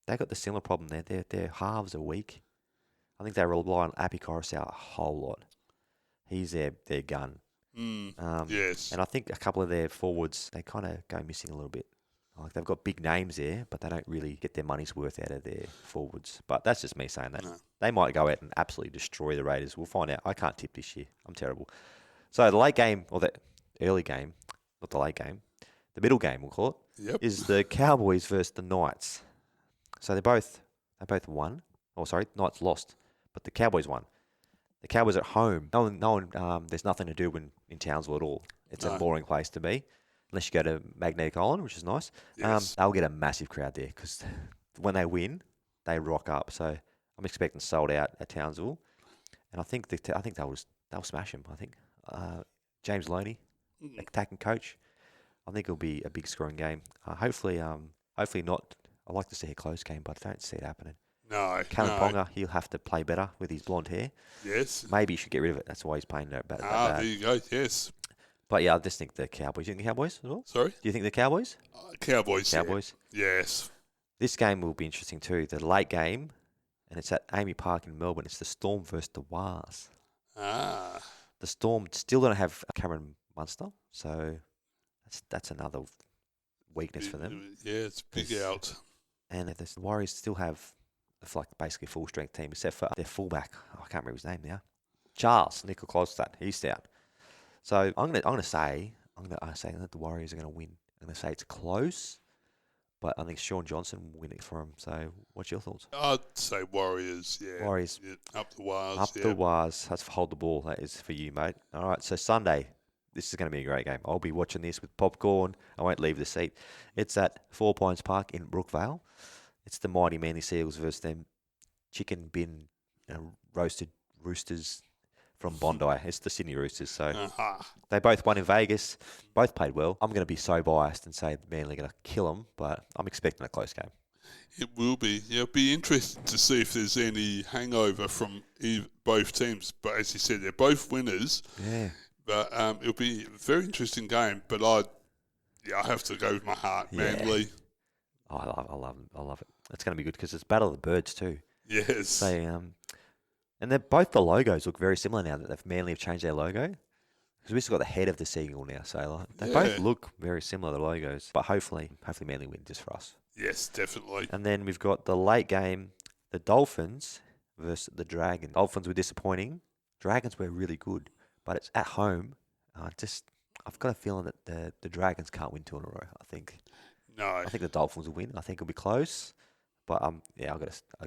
they got the similar problem there. Their halves are weak. I think they rely on Api Coruscant a whole lot. He's their gun. Yes. And I think a couple of their forwards, they kind of go missing a little bit. Like they've got big names there, but they don't really get their money's worth out of their forwards. But that's just me saying that. No. They might go out and absolutely destroy the Raiders. We'll find out. I can't tip this year. I'm terrible. So the late game, or the early game, not the late game, the middle game we'll call it, is the Cowboys versus the Knights. So they both won. Oh, sorry, Knights lost, but the Cowboys won. The Cowboys at home. No one. There's nothing to do in Townsville at all. It's a boring place to be, unless you go to Magnetic Island, which is nice. Yes. They'll get a massive crowd there because when they win, they rock up. So I'm expecting sold out at Townsville, and I think they'll smash them. I think James Loney, attacking coach. I think it'll be a big scoring game. Hopefully not. I like to see a close game, but I don't see it happening. No. Callum Ponga, he'll have to play better with his blonde hair. Yes. Maybe he should get rid of it. That's why he's playing that bad. There you go. Yes. But yeah, I just think the Cowboys. You think the Cowboys as well? Sorry? Do you think the Cowboys? Cowboys. Cowboys. Yeah. Yes. This game will be interesting too. The late game, and it's at Amy Park in Melbourne. It's the Storm versus the Wars. The Storm still don't have Cameron Munster, so that's another weakness for them. Yeah, it's big out. And the Warriors still have basically a full strength team, except for their fullback. I can't remember his name now. Charles Nickel-Klostad. He's out. So I'm gonna say that the Warriors are gonna win. I'm gonna say it's close, but I think Sean Johnson will win it for him. So what's your thoughts? I'd say Warriors. Yeah. Warriors. Yeah, up the Wars. Up the Wars. That's hold the ball. That is for you, mate. All right. So Sunday, This is going to be a great game. I'll be watching this with popcorn. I won't leave the seat. It's at 4 Pines Park in Brookvale. It's the mighty Manly Seagulls versus them chicken bin roasted roosters from Bondi. It's the Sydney Roosters. So they both won in Vegas. Both played well. I'm going to be so biased and say Manly are going to kill them, but I'm expecting a close game. It will be. Yeah, it'll be interesting to see if there's any hangover from both teams. But as you said, they're both winners. Yeah. But it'll be a very interesting game. But I have to go with my heart, Manly. Oh, I love it. It's going to be good because it's Battle of the Birds too. Yes. They and they're both the logos look very similar now that they've Manly have changed their logo. Because we've still got the head of the seagull now, so they both look very similar, the logos. But hopefully Manly win just for us. Yes, definitely. And then we've got the late game, the Dolphins versus the Dragons. Dolphins were disappointing. Dragons were really good, but it's at home. I've got a feeling that the Dragons can't win 2 in a row. I think. No. I think the Dolphins will win. I think it'll be close, but I've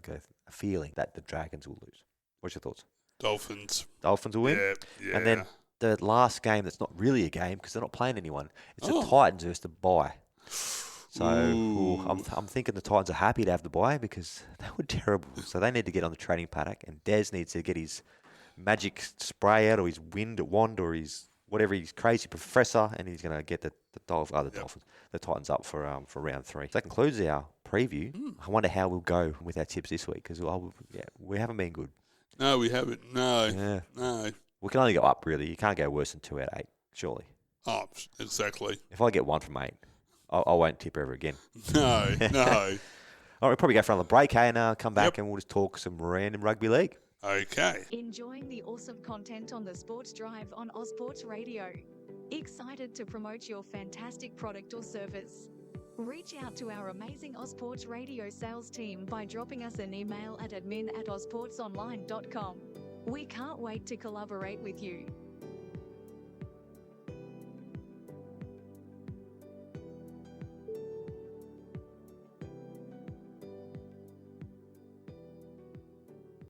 got a feeling that the Dragons will lose. What's your thoughts? Dolphins. Dolphins will win. Yeah. And then the last game that's not really a game because they're not playing anyone. It's the Titans versus the bye. So I'm thinking the Titans are happy to have the bye because they were terrible. So they need to get on the training paddock, and Des needs to get his magic spray out or his wand or his whatever, his crazy professor, and he's going to get the Titans up for round 3. So that concludes our preview. I wonder how we'll go with our tips this week because we haven't been good. No, we haven't. No. Yeah. No. We can only go up, really. You can't go worse than 2 out of 8, surely. Oh, exactly. If I get 1 from 8, I won't tip ever again. No. All right, we'll probably go for another break, and come back and we'll just talk some random rugby league. Okay. Enjoying the awesome content on the Sports Drive on Ozsports Radio. Excited to promote your fantastic product or service? Reach out to our amazing Ozsports Radio sales team by dropping us an email at admin@ozsportsonline.com. We can't wait to collaborate with you.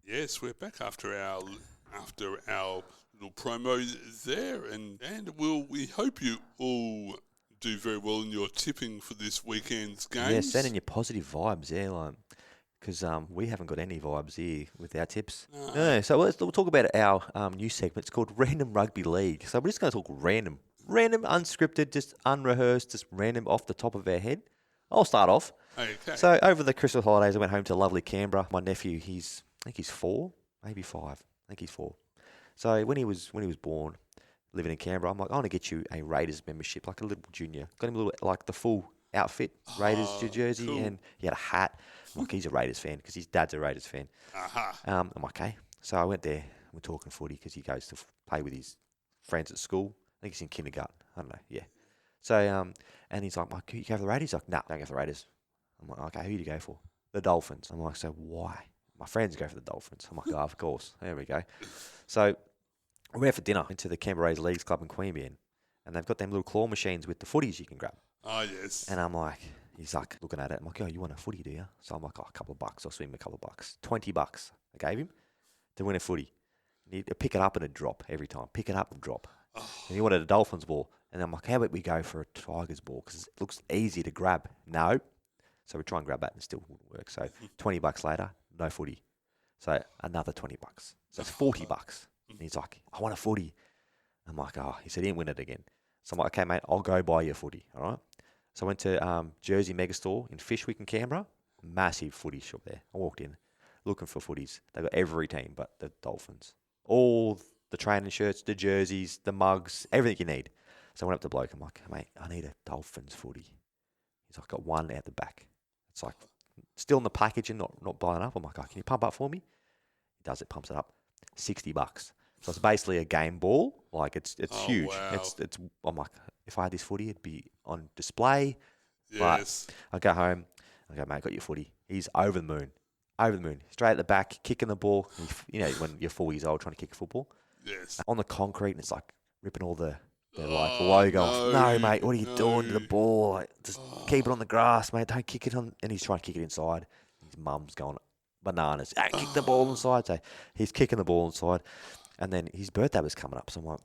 Yes, we're back after our little promo there, and we hope you all do very well in your tipping for this weekend's games. Yeah, send in your positive vibes, because we haven't got any vibes here with our tips. No. So we'll talk about our new segment. It's called Random Rugby League. So we're just going to talk random, unscripted, just unrehearsed, just random off the top of our head. I'll start off. Okay. So over the Christmas holidays, I went home to lovely Canberra. My nephew, I think he's 4, maybe 5. I think he's 4. So when he was born, living in Canberra, I'm like, I want to get you a Raiders membership, like a little junior. Got him a little, like the full outfit, Raiders jersey, cool. And he had a hat. I'm like, he's a Raiders fan because his dad's a Raiders fan. I'm like, okay. So I went there. We're talking footy because he goes to play with his friends at school. I think he's in kindergarten. I don't know. Yeah. So and he's like, you go for the Raiders? He's like, nah, don't go for the Raiders. I'm like, okay, who do you go for? The Dolphins. I'm like, so why? My friends go for the Dolphins. I'm like, oh, of course. There we go. So we went out for dinner into the Canberra Raiders Leagues Club in Queanbeyan, and they've got them little claw machines with the footies you can grab. Oh, yes. And I'm like, he's like looking at it. I'm like, oh, you want a footy, do you? So I'm like, oh, a couple of bucks. I'll swing him a couple of bucks. $20 I gave him to win a footy. And he'd pick it up and it'd drop every time. Pick it up and drop. And he wanted a Dolphins ball. And I'm like, how about we go for a Tigers ball? Because it looks easy to grab. No. So we try and grab that and it still wouldn't work. So $20 later, no footy. So another $20. So it's $40. And he's like, I want a footy. I'm like, oh, he said he didn't win it again. So I'm like, okay, mate, I'll go buy you a footy. All right. So I went to Jersey Megastore in Fishwick in Canberra. Massive footy shop there. I walked in looking for footies. They got every team but the Dolphins. All the training shirts, the jerseys, the mugs, everything you need. So I went up to the bloke. I'm like, mate, I need a Dolphins footy. He's like, got one out the back. It's like still in the packaging, not buying up. I'm like, oh, can you pump up for me? He does it, pumps it up. $60. So it's basically a game ball. Like it's huge. Wow. It's. I'm like, if I had this footy, it'd be on display. Yes. But I go home. I go, mate, got your footy. He's over the moon. Over the moon. Straight at the back, kicking the ball. You know, when you're 4 years old trying to kick a football. Yes. On the concrete, and it's like ripping all the like logo off. No, mate, what are you doing to the ball? Like, just keep it on the grass, mate. Don't kick it on. And he's trying to kick it inside. His mum's going bananas. Kick the ball inside. So he's kicking the ball inside. And then his birthday was coming up. So I'm like,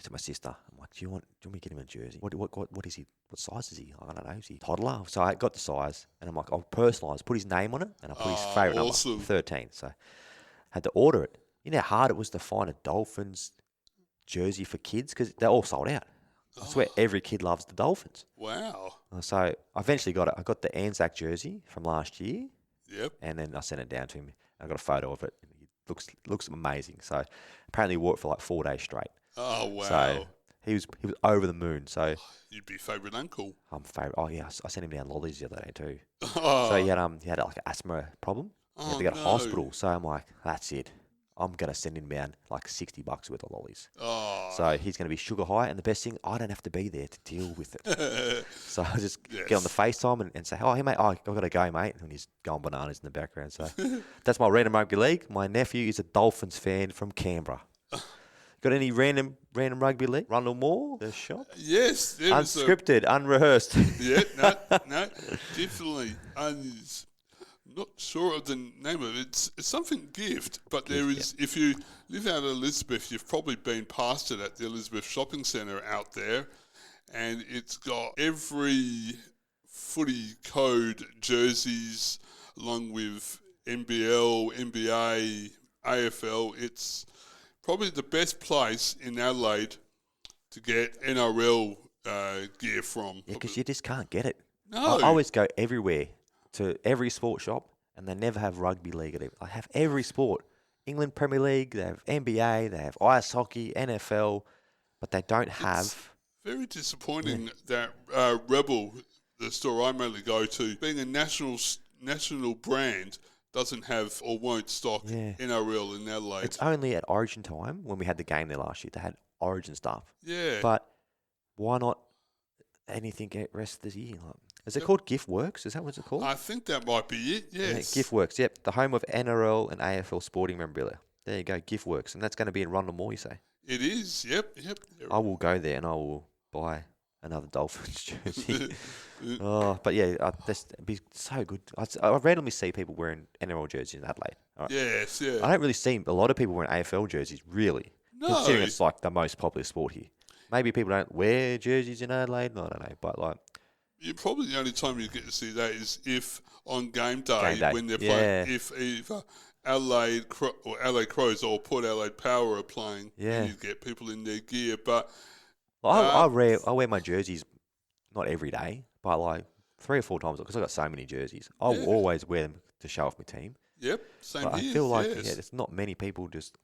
to my sister, I'm like, do you want me to get him a jersey? What is he? What size is he? I don't know. Is he toddler? So I got the size, and I'm like, I'll personalise, put his name on it, and I put his favourite number, 13. So I had to order it. You know how hard it was to find a Dolphins jersey for kids because they're all sold out. I swear every kid loves the Dolphins. Wow. So I eventually got it. I got the Anzac jersey from last year. Yep. And then I sent it down to him. I got a photo of it. It looks amazing. So apparently he wore it for like 4 days straight. Oh, wow. So he was over the moon. So you'd be favourite uncle. I'm favourite. Oh yeah, I sent him down lollies the other day too. Oh. So he had like an asthma problem. He had to go to hospital. So I'm like, that's it. I'm going to send him down like $60 worth of lollies. Oh. So he's going to be sugar high. And the best thing, I don't have to be there to deal with it. So I just get on the FaceTime and say, oh, hey, mate, I've got to go, mate. And he's going bananas in the background. So that's my random rugby league. My nephew is a Dolphins fan from Canberra. Got any random rugby league? Rundle Moore, the shop? Yes. Unscripted, unrehearsed. Yeah, no, definitely. Not sure of the name of it. It's something gift, but there is. If you live out of Elizabeth, you've probably been past it at the Elizabeth Shopping Centre out there, and it's got every footy code jerseys along with NBL, NBA, AFL. It's probably the best place in Adelaide to get NRL gear from. Yeah, because you just can't get it. No. I always go everywhere to every sports shop, and they never have rugby league at it. I have every sport. England Premier League, they have NBA, they have ice hockey, NFL, but they don't have... It's very disappointing that Rebel, the store I mainly go to, being a national brand, doesn't have or won't stock NRL in Adelaide. It's only at Origin time, when we had the game there last year, they had Origin stuff. Yeah. But why not anything rest of the year? Is it called GiftWorks? Is that what it's called? I think that might be it, yes. Yeah, GiftWorks, yep. The home of NRL and AFL sporting memorabilia. There you go, GiftWorks. And that's going to be in Rundle Moore, you say? It is, yep. I will go there and I will buy another Dolphins jersey. But yeah, it'd be so good. I randomly see people wearing NRL jerseys in Adelaide. Right. Yes, yeah. I don't really see a lot of people wearing AFL jerseys, really. No. Considering it's like the most popular sport here. Maybe people don't wear jerseys in Adelaide. I don't know, but like... Probably the only time you get to see that is if on game day. When they're playing. If either Adelaide Crows or Port Adelaide Power are playing, and you get people in their gear. But I wear my jerseys not every day, but like 3 or 4 times because I've got so many jerseys. I will always wear them to show off my team. Yep, same but here. I feel like there's not many people just.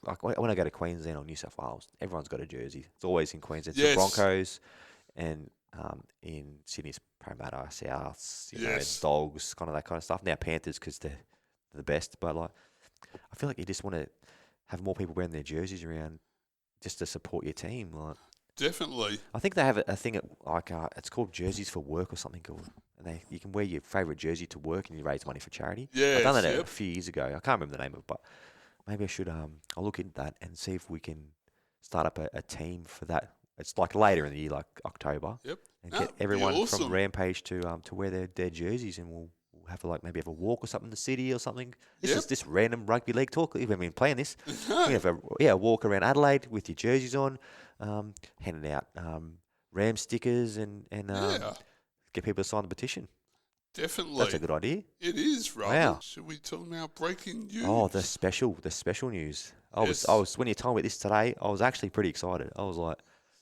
Like when I go to Queensland or New South Wales, everyone's got a jersey. It's always in Queensland. It's the Broncos, and in Sydney's Parramatta, Souths, you know, Dogs, kind of that kind of stuff. Now Panthers because they're the best. But like, I feel like you just want to have more people wearing their jerseys around just to support your team. Like, definitely. I think they have a thing at, like it's called Jerseys for Work or something called. And you can wear your favourite jersey to work and you raise money for charity. Yeah, I've done that a few years ago. I can't remember the name of it, but maybe I should. I'll look into that and see if we can start up a team for that. It's like later in the year, like October. Yep. And get everyone from Rampage to wear their jerseys, and we'll have maybe have a walk or something in the city or something. This is just random rugby league talk. We've been playing this. We have a walk around Adelaide with your jerseys on, handing out Ram stickers and get people to sign the petition. Definitely. That's a good idea. It is, right? Wow. Should we tell them our breaking news? Oh, the special news. I was when you told me this today, I was actually pretty excited. I was like,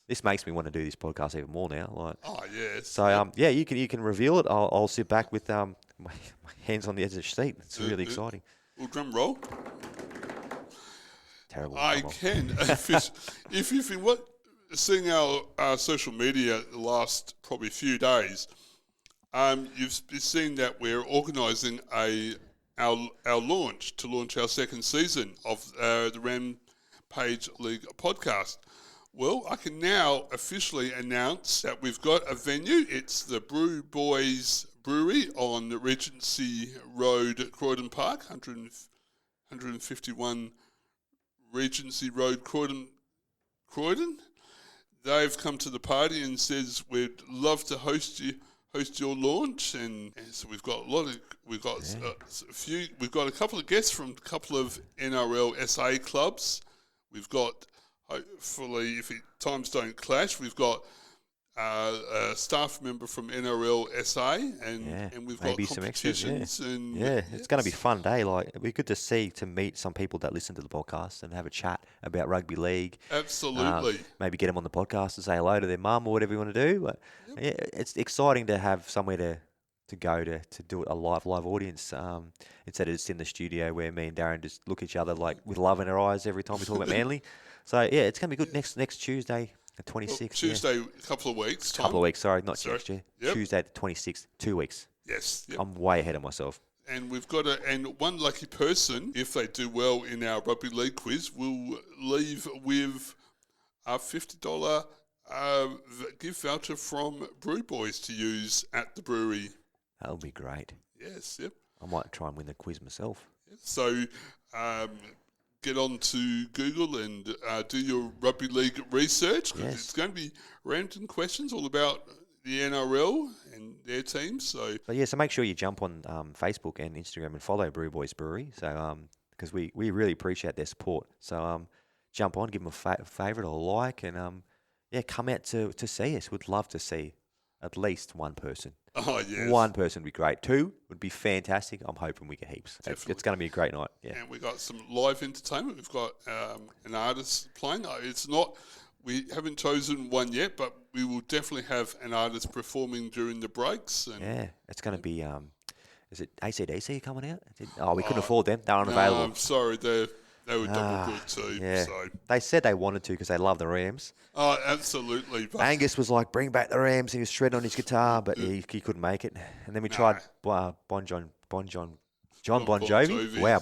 this makes me want to do this podcast even more now. Like, oh yes. So you can reveal it. I'll sit back with my hands on the edge of the seat. It's really exciting. Well, drum roll. Terrible. I can. If you've been seeing our social media the last probably few days, you've seen that we're organising our launch to launch our second season of the Rampage League podcast. Well, I can now officially announce that we've got a venue. It's the BrewBoys Brewery on Regency Road, Croydon Park, 151 Regency Road, Croydon. They've come to the party and says we'd love to host your launch, and so we've got a couple of guests from a couple of NRL SA clubs. We've got hopefully, if times don't clash, we've got a staff member from NRL SA, and we've got maybe some extras. competitions. It's going to be a fun day. Like, it'd be good to meet some people that listen to the podcast and have a chat about rugby league. Absolutely. Maybe get them on the podcast and say hello to their mum or whatever you want to do. But yeah, it's exciting to have somewhere to go to do a live audience instead of just in the studio where me and Darren just look at each other like with love in our eyes every time we talk about Manly. So yeah, it's going to be good next Tuesday, the 26th. Well, Tuesday, a couple of weeks. Couple of weeks, sorry, not next year. Yep. Tuesday the 26th, 2 weeks. Yes. Yep. I'm way ahead of myself. And we've got one lucky person, if they do well in our rugby league quiz, will leave with a $50 gift voucher from BrewBoys to use at the brewery. That'll be great. Yes, yep. I might try and win the quiz myself. So get on to Google and do your rugby league research, because it's going to be random questions all about the NRL and their teams. So make sure you jump on Facebook and Instagram and follow BrewBoys Brewery. So because we really appreciate their support. So jump on, give them a favourite or a like, and come out to see us. We'd love to see at least one person. Oh, yes. One person would be great. Two would be fantastic. I'm hoping we get heaps. It's going to be a great night. Yeah. And we got some live entertainment. We've got an artist playing. We haven't chosen one yet, but we will definitely have an artist performing during the breaks. And it's going to be, is it AC/DC coming out? We couldn't afford them. They aren't available. I'm sorry. They were double booked too. Yeah. So. They said they wanted to because they love the Rams. Oh, absolutely. But Angus was like, bring back the Rams. He was shredding on his guitar, but he couldn't make it. And then we tried John Bon Jovi. Wow,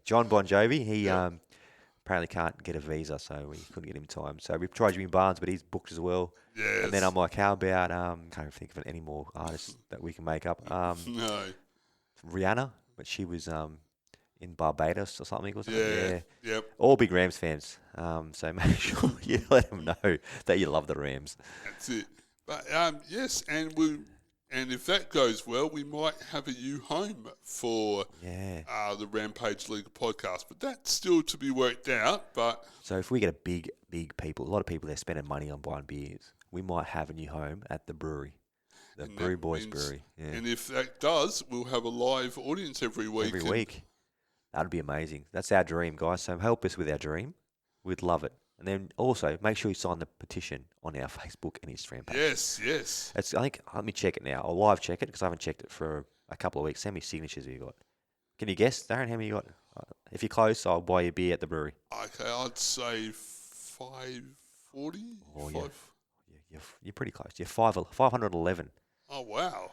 John Bon Jovi. He apparently can't get a visa, so we couldn't get him time. So we tried Jimmy Barnes, but he's booked as well. Yes. And then I'm like, how about, can't think of any more artists that we can make up. No. Rihanna, but she was in Barbados or something. Yeah. Yep. All big Rams fans. So make sure you let them know that you love the Rams. That's it. But yes, and if that goes well, we might have a new home for the Rampage League podcast. But that's still to be worked out. But so if we get a a lot of people there spending money on buying beers, we might have a new home at the brewery. The BrewBoys Brewery. Yeah. And if that does, we'll have a live audience every week. Every week. That'd be amazing. That's our dream, guys. So help us with our dream. We'd love it. And then also make sure you sign the petition on our Facebook and Instagram page. Yes. Let me check it now. I'll live check it because I haven't checked it for a couple of weeks. How many signatures have you got? Can you guess, Darren, how many you got? If you're close, I'll buy you a beer at the brewery. Okay, I'd say 540. Oh, you're pretty close. You're 511. Oh, wow.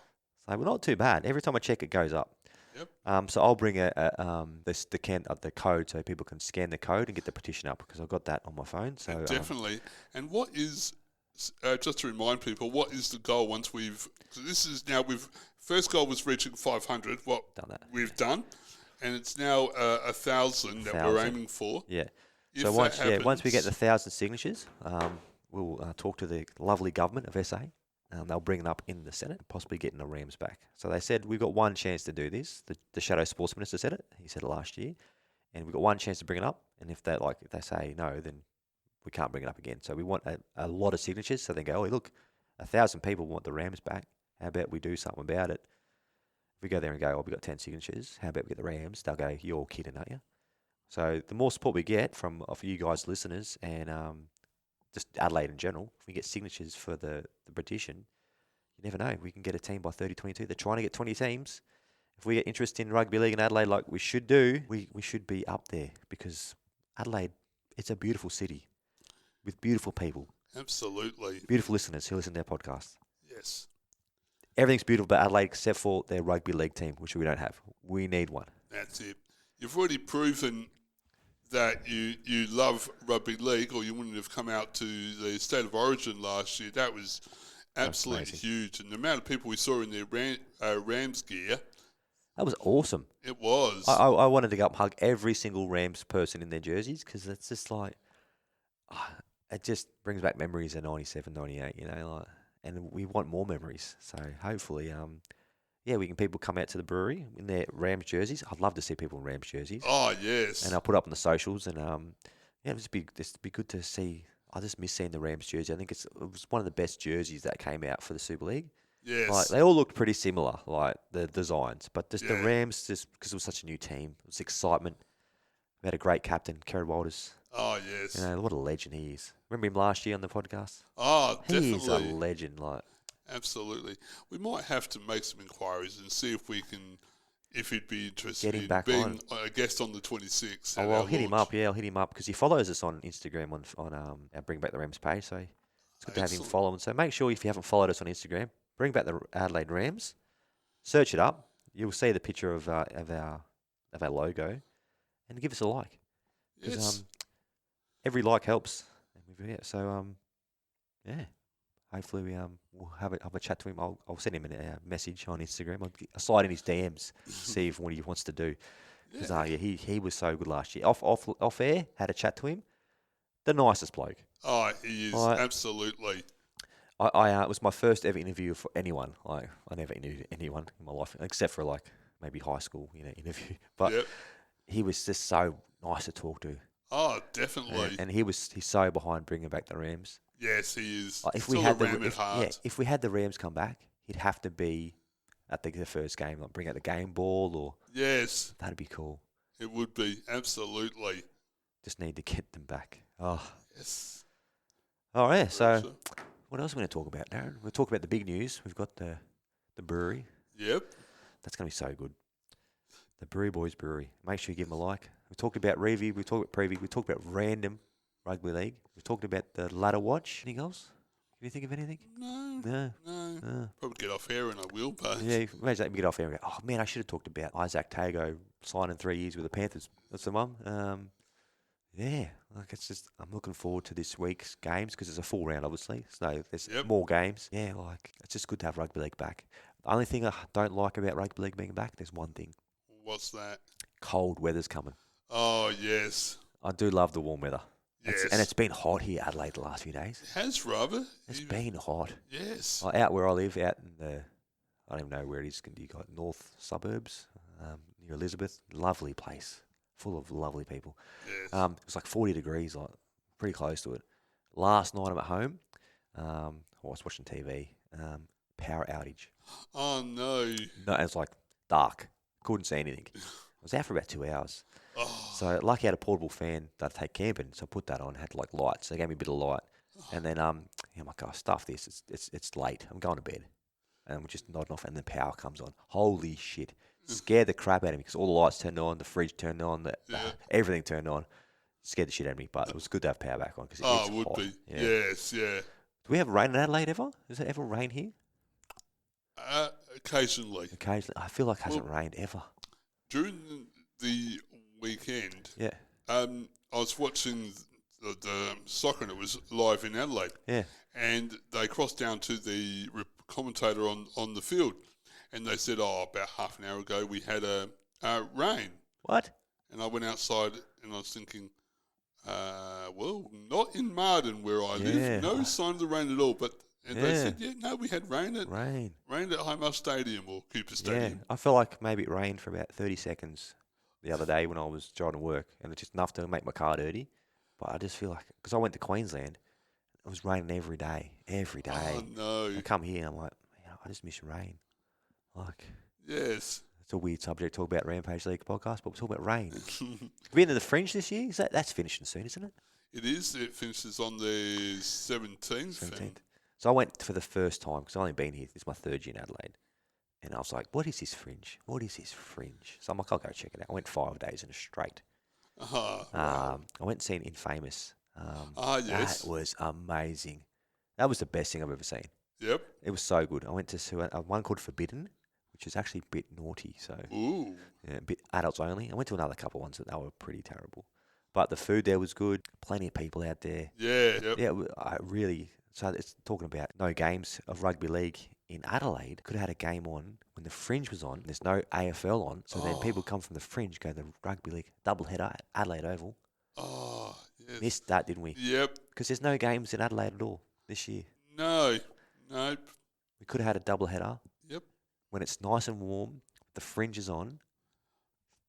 So we're not too bad. Every time I check, it goes up. Yep. So I'll bring the code so people can scan the code and get the petition up because I've got that on my phone. So definitely. And what is just to remind people, what is the goal once we've? So this is now first goal was reaching 500. We've done, and it's now 1,000 that we're aiming for. Yeah. If so once we get the 1,000 signatures, we'll talk to the lovely government of SA. They'll bring it up in the Senate, possibly getting the Rams back. So they said, we've got one chance to do this. The Shadow Sports Minister said it. He said it last year. And we've got one chance to bring it up. And if they say no, then we can't bring it up again. So we want a lot of signatures. So they go, oh, look, 1,000 people want the Rams back. How about we do something about it? If we go there and go, oh, we've got 10 signatures. How about we get the Rams? They'll go, you're all kidding, aren't you? So the more support we get from you guys listeners and just Adelaide in general, if we get signatures for the petition, you never know. We can get a team by 30-22. They're trying to get 20 teams. If we get interest in rugby league in Adelaide like we should do, we should be up there because Adelaide, it's a beautiful city with beautiful people. Absolutely. Beautiful listeners who listen to our podcast. Yes. Everything's beautiful about Adelaide except for their rugby league team, which we don't have. We need one. That's it. You've already proven that you love rugby league, or you wouldn't have come out to the State of Origin last year. That was absolutely huge. And the amount of people we saw in their Rams gear. That was awesome. It was. I wanted to go up and hug every single Rams person in their jerseys because it's just like, it just brings back memories of 97, 98, and we want more memories. So hopefully, people come out to the brewery in their Rams jerseys. I'd love to see people in Rams jerseys. Oh, yes. And I'll put up on the socials and, Yeah, it'd be good to see. I just miss seeing the Rams jersey. I think it was one of the best jerseys that came out for the Super League. Yes. Like, they all looked pretty similar, like the designs, but just the Rams, just because it was such a new team, it was excitement. We had a great captain, Kerrod Walters. Oh, yes. You know, what a legend he is. Remember him last year on the podcast? Oh, definitely. He is a legend. Like, absolutely. We might have to make some inquiries and see if we can, if he'd be interested Get him in back being a guest on the 26th. oh, well, I'll hit him up. Yeah, I'll hit him up because he follows us on Instagram on our Bring Back the Rams page. So it's good to have him follow. And so make sure if you haven't followed us on Instagram, Bring Back the Adelaide Rams. Search it up. You'll see the picture of our logo, and give us a like. Yes. Every like helps. So yeah. Hopefully we'll have a chat to him. I'll send him a message on Instagram. I'll slide in his DMs, see what he wants to do. Because he was so good last year. Off air, had a chat to him. The nicest bloke. Oh, he is, absolutely. It was my first ever interview for anyone. Like, I never interviewed anyone in my life, except for like maybe high school, interview. But he was just so nice to talk to. Oh, definitely. And he's so behind bringing back the Rams. Yes, he is. Like, if we had the Rams come back, he'd have to be at the first game, like bring out the game ball, or that'd be cool. It would be, absolutely. Just need to get them back. Oh yes. All right. So, what else are we going to talk about, Darren? We'll talk about the big news. We've got the brewery. Yep. That's going to be so good. The BrewBoys Brewery. Make sure you give them a like. We talked about Revy. We talked about Preview. We talked about Random Rugby League. We talked about the ladder watch. Anything else? Can you think of anything? No. Probably get off air and I will, but... Yeah, imagine we get off air and go, oh, man, I should have talked about Isaac Tago signing 3 years with the Panthers. That's the one. Yeah, like it's just, I'm looking forward to this week's games because it's a full round, obviously. So there's more games. Yeah, like it's just good to have rugby league back. The only thing I don't like about rugby league being back, there's one thing. What's that? Cold weather's coming. Oh, yes. I do love the warm weather. Yes. And it's been hot here, Adelaide, the last few days. It has, rather. It's been hot. Yes. Out where I live, out in the, I don't even know where it is. You got north suburbs, near Elizabeth. Lovely place, full of lovely people. Yes. It was like 40 degrees, like pretty close to it. Last night I'm at home. I was watching TV. Power outage. Oh, no. No, it's like dark. Couldn't see anything. I was out for about 2 hours. Oh. So lucky I had a portable fan that I take camping, so I put that on. Had like lights. So they gave me a bit of light. And then I'm like, oh, stuff this. It's late. I'm going to bed. And I'm just nodding off, and the power comes on. Holy shit! Scared the crap out of me because all the lights turned on, the fridge turned on, everything turned on. Scared the shit out of me, but it was good to have power back on because it would hot. Be. Yeah. Yes, yeah. Do we have rain in Adelaide ever? Does it ever rain here? Occasionally. I feel like it hasn't rained ever. During the weekend, I was watching the soccer and it was live in Adelaide. Yeah. And they crossed down to the commentator on the field and they said, about half an hour ago we had a rain. What? And I went outside and I was thinking, well, not in Marden where I live. No sign of the rain at all. And they said, we had rain at Highmarsh Stadium or Cooper Stadium. Yeah, I feel like maybe it rained for about 30 seconds the other day when I was driving to work, and it's just enough to make my car dirty. But I just feel like, because I went to Queensland, it was raining every day. Oh, no. I come here and I'm like, I just miss rain. Like, yes. It's a weird subject to talk about Rampage League podcast, but we're talking about rain. Have you been to the Fringe this year? That's finishing soon, isn't it? It is. It finishes on the 17th. So I went for the first time because I've only been here. This is my third year in Adelaide. And I was like, what is this Fringe? What is this Fringe? So I'm like, I'll go check it out. I went 5 days in a straight. I went and seen Infamous. Yes. That was amazing. That was the best thing I've ever seen. Yep. It was so good. I went to one called Forbidden, which is actually a bit naughty. So yeah, a bit adults only. I went to another couple ones that they were pretty terrible. But the food there was good. Plenty of people out there. Yeah. Yep. Yeah, I really... So it's talking about no games of rugby league in Adelaide. Could have had a game on when the Fringe was on. There's no AFL on. So then people come from the Fringe, go to the rugby league doubleheader at Adelaide Oval. Oh, yes. Missed that, didn't we? Yep. Because there's no games in Adelaide at all this year. No. Nope. We could have had a doubleheader. Yep. When it's nice and warm, the Fringe is on.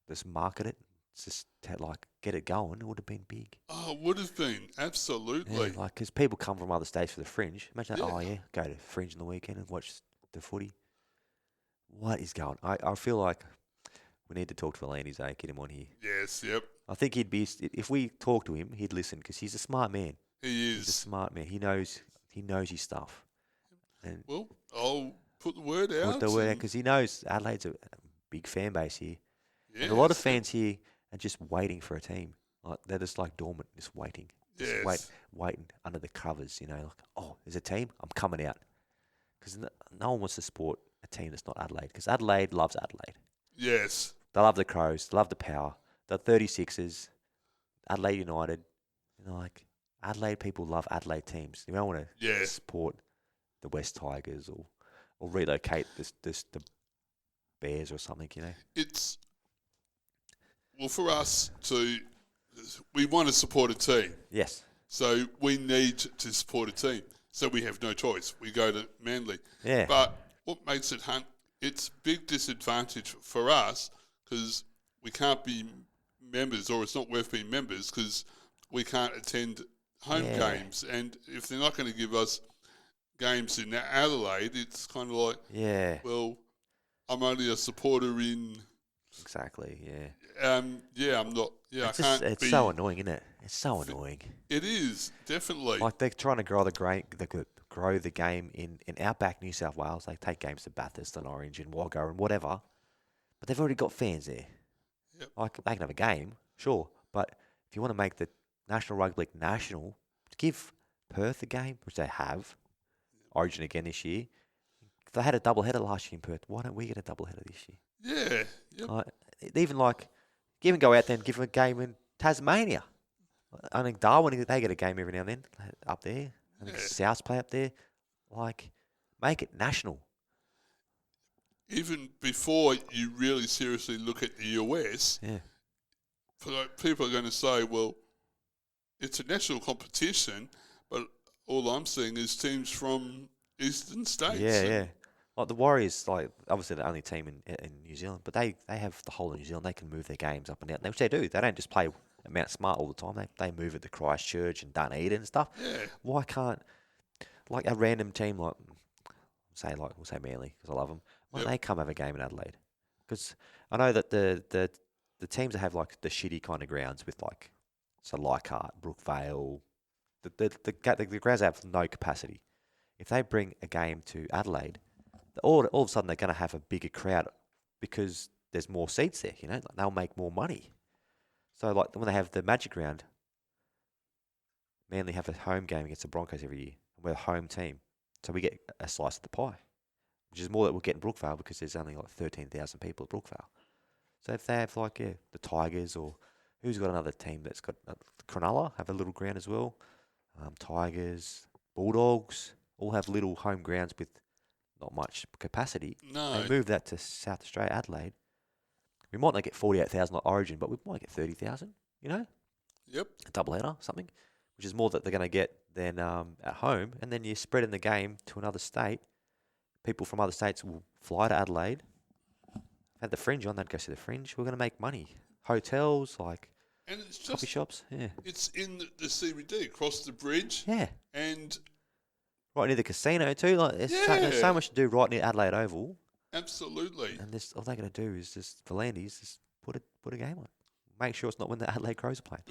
Just market it. just to, like get it going, it would have been big. Oh, it would have been. Absolutely. Yeah, like, because people come from other states for the Fringe. Imagine that. Yeah. Oh, yeah, go to Fringe on the weekend and watch the footy. What is going on? I feel like we need to talk to Volandis, get him on here. Yes, yep. I think he'd be, if we talk to him, he'd listen because he's a smart man. He is. He's a smart man. He knows his stuff. And Well, I'll put the word out. put the word out because he knows Adelaide's a big fan base here. Yes, and a lot of fans here are just waiting for a team. Like they're just like dormant, just waiting. Just Yes. waiting under the covers, like, oh, there's a team, I'm coming out. Because no one wants to support a team that's not Adelaide. Because Adelaide loves Adelaide. Yes. They love the Crows. They love the power. The 36ers, Adelaide United. Like Adelaide people love Adelaide teams. You don't want to support the West Tigers or relocate the Bears or something. It's for us we want to support a team. Yes. So we need to support a team. So we have no choice. We go to Manly. Yeah. But what makes it it's big disadvantage for us because we can't be members, or it's not worth being members because we can't attend home games. And if they're not going to give us games in Adelaide, it's kind of like, well, I'm only a supporter in. Exactly. Yeah. I'm not. Yeah, It's I can't. It's so annoying, isn't it? It's so annoying. It is definitely. Like they're trying to grow the game in outback New South Wales. They take games to Bathurst and Orange and Wagga and whatever, but they've already got fans there. Yep. Like they can have a game, sure, but if you want to make the National Rugby League national, give Perth a game, which they have. Origin again this year. If they had a doubleheader last year in Perth, why don't we get a doubleheader this year? Yeah. Yep. Like, even go out there and give them a game in Tasmania. I think Darwin, they get a game every now and then up there. I think South play up there. Like, make it national. Even before you really seriously look at the US, people are going to say, well, it's a national competition, but all I'm seeing is teams from eastern states. Yeah. Like the Warriors, like obviously the only team in New Zealand, but they have the whole of New Zealand. They can move their games up and down, which they do. They don't just play at Mount Smart all the time. They move it to Christchurch and Dunedin and stuff. Yeah. Why can't like a random team like we'll say Manly because I love them. Why don't they come have a game in Adelaide? Because I know that the teams that have like the shitty kind of grounds with like Leichhardt, Brookvale, the grounds have no capacity. If they bring a game to Adelaide, all of a sudden they're going to have a bigger crowd because there's more seats there. Like they'll make more money. So like when they have the Magic Round, Manly have a home game against the Broncos every year. We're a home team, so we get a slice of the pie, which is more that we'll get in Brookvale because there's only like 13,000 people at Brookvale. So if they have like the Tigers or who's got another team that's got Cronulla have a little ground as well. Tigers, Bulldogs all have little home grounds with not much capacity. No. They move that to South Australia, Adelaide. We might not get 48,000 like Origin, but we might get 30,000, Yep. A doubleheader, something, which is more that they're going to get than at home. And then you spread in the game to another state. People from other states will fly to Adelaide, have the Fringe on, they'd go see the Fringe. We're going to make money. Hotels, like And it's just coffee shops, It's in the CBD, across the bridge. Yeah. And right near the casino too. Like there's so much to do right near Adelaide Oval. Absolutely. And all they're going to do is just Volandis just put a game on. Make sure it's not when the Adelaide Crows are playing.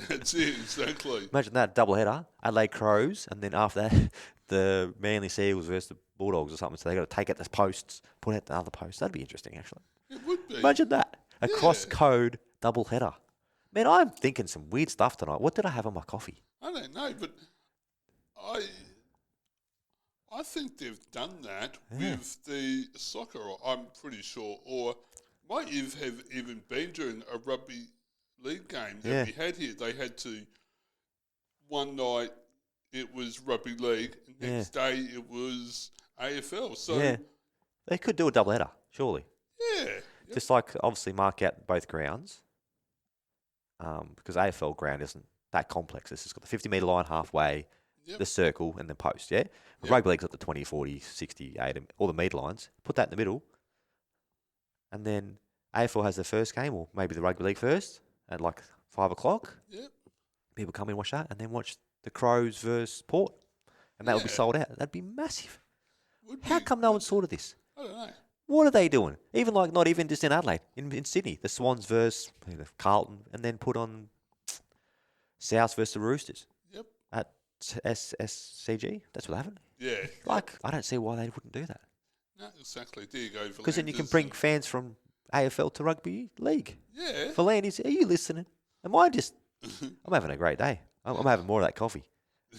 That's it, exactly. Imagine that double header, Adelaide Crows, and then after that, the Manly Seagulls versus the Bulldogs or something. So they got to take out the posts, put out the other posts. That'd be interesting, actually. It would be. Imagine that, a cross-code double header. Man, I'm thinking some weird stuff tonight. What did I have on my coffee? I don't know, but I think they've done that with the soccer, I'm pretty sure, or might have even been during a rugby league game that we had here. They had to, one night it was rugby league, and next day it was AFL. So they could do a double header, surely. Yeah. Just like obviously mark out both grounds, because AFL ground isn't that complex. It's just got the 50-metre line halfway, the circle, and the post, Rugby league's got the 20, 40, 60, 80, all the metre lines. Put that in the middle, and then AFL has their first game, or maybe the rugby league first, at like 5 o'clock. Yep. People come in, watch that, and then watch the Crows versus Port. And that would be sold out. That'd be massive. How come no one sorted this? I don't know. What are they doing? Even like, not even just in Adelaide, in Sydney, the Swans versus Carlton, and then put on South versus the Roosters. Yep. At SCG. That's what happened. Yeah. Like, I don't see why they wouldn't do that. No, exactly. There you go. Because then you can bring fans from AFL to rugby league. Yeah. Volandis, are you listening? Am I just... I'm having a great day. I'm having more of that coffee.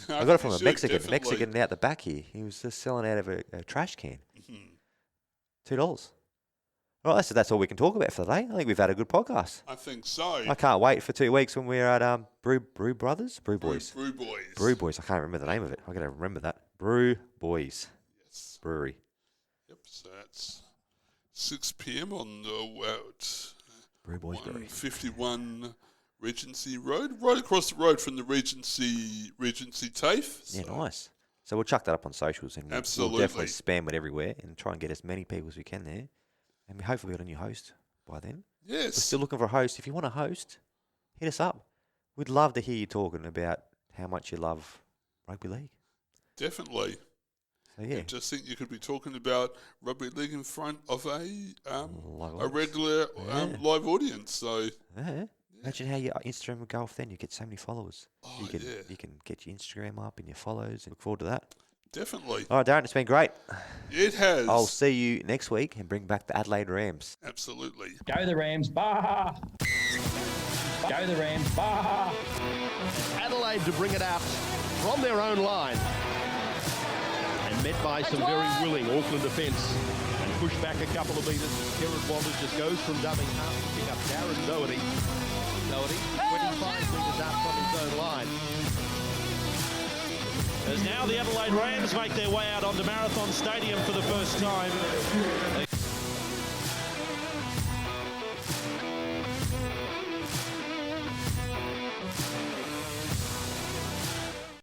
I got it from a Mexican out the back here. He was just selling out of a trash can. $2. All right, so that's all we can talk about for the day. I think we've had a good podcast. I think so. I can't wait for 2 weeks when we're at Brew Brothers? BrewBoys. BrewBoys. BrewBoys. I can't remember the name of it. I got to remember that. BrewBoys. Yes. Brewery. Yep, so that's 6 p.m. on BrewBoys Brewery. 51 Regency Road, right across the road from the Regency TAFE. Yeah, nice. So we'll chuck that up on socials and we'll definitely spam it everywhere and try and get as many people as we can there. And we hopefully got a new host by then. Yes. We're still looking for a host. If you want a host, hit us up. We'd love to hear you talking about how much you love rugby league. Definitely. So, yeah. I just think you could be talking about rugby league in front of a regular live audience. So yeah. Imagine how your Instagram would go off then. You get so many followers. Oh, You can get your Instagram up and your follows. And look forward to that. Definitely. All right, Darren, it's been great. It has. I'll see you next week and bring back the Adelaide Rams. Absolutely. Go the Rams, bah! Go the Rams, bah! Adelaide to bring it out from their own line. And met by some very willing Auckland defence. And pushed back a couple of metres. Kerrod Walters just goes from dubbing half to pick up Darren Doherty. Doherty, 25 metres out from his own line. As now the Adelaide Rams make their way out onto Marathon Stadium for the first time.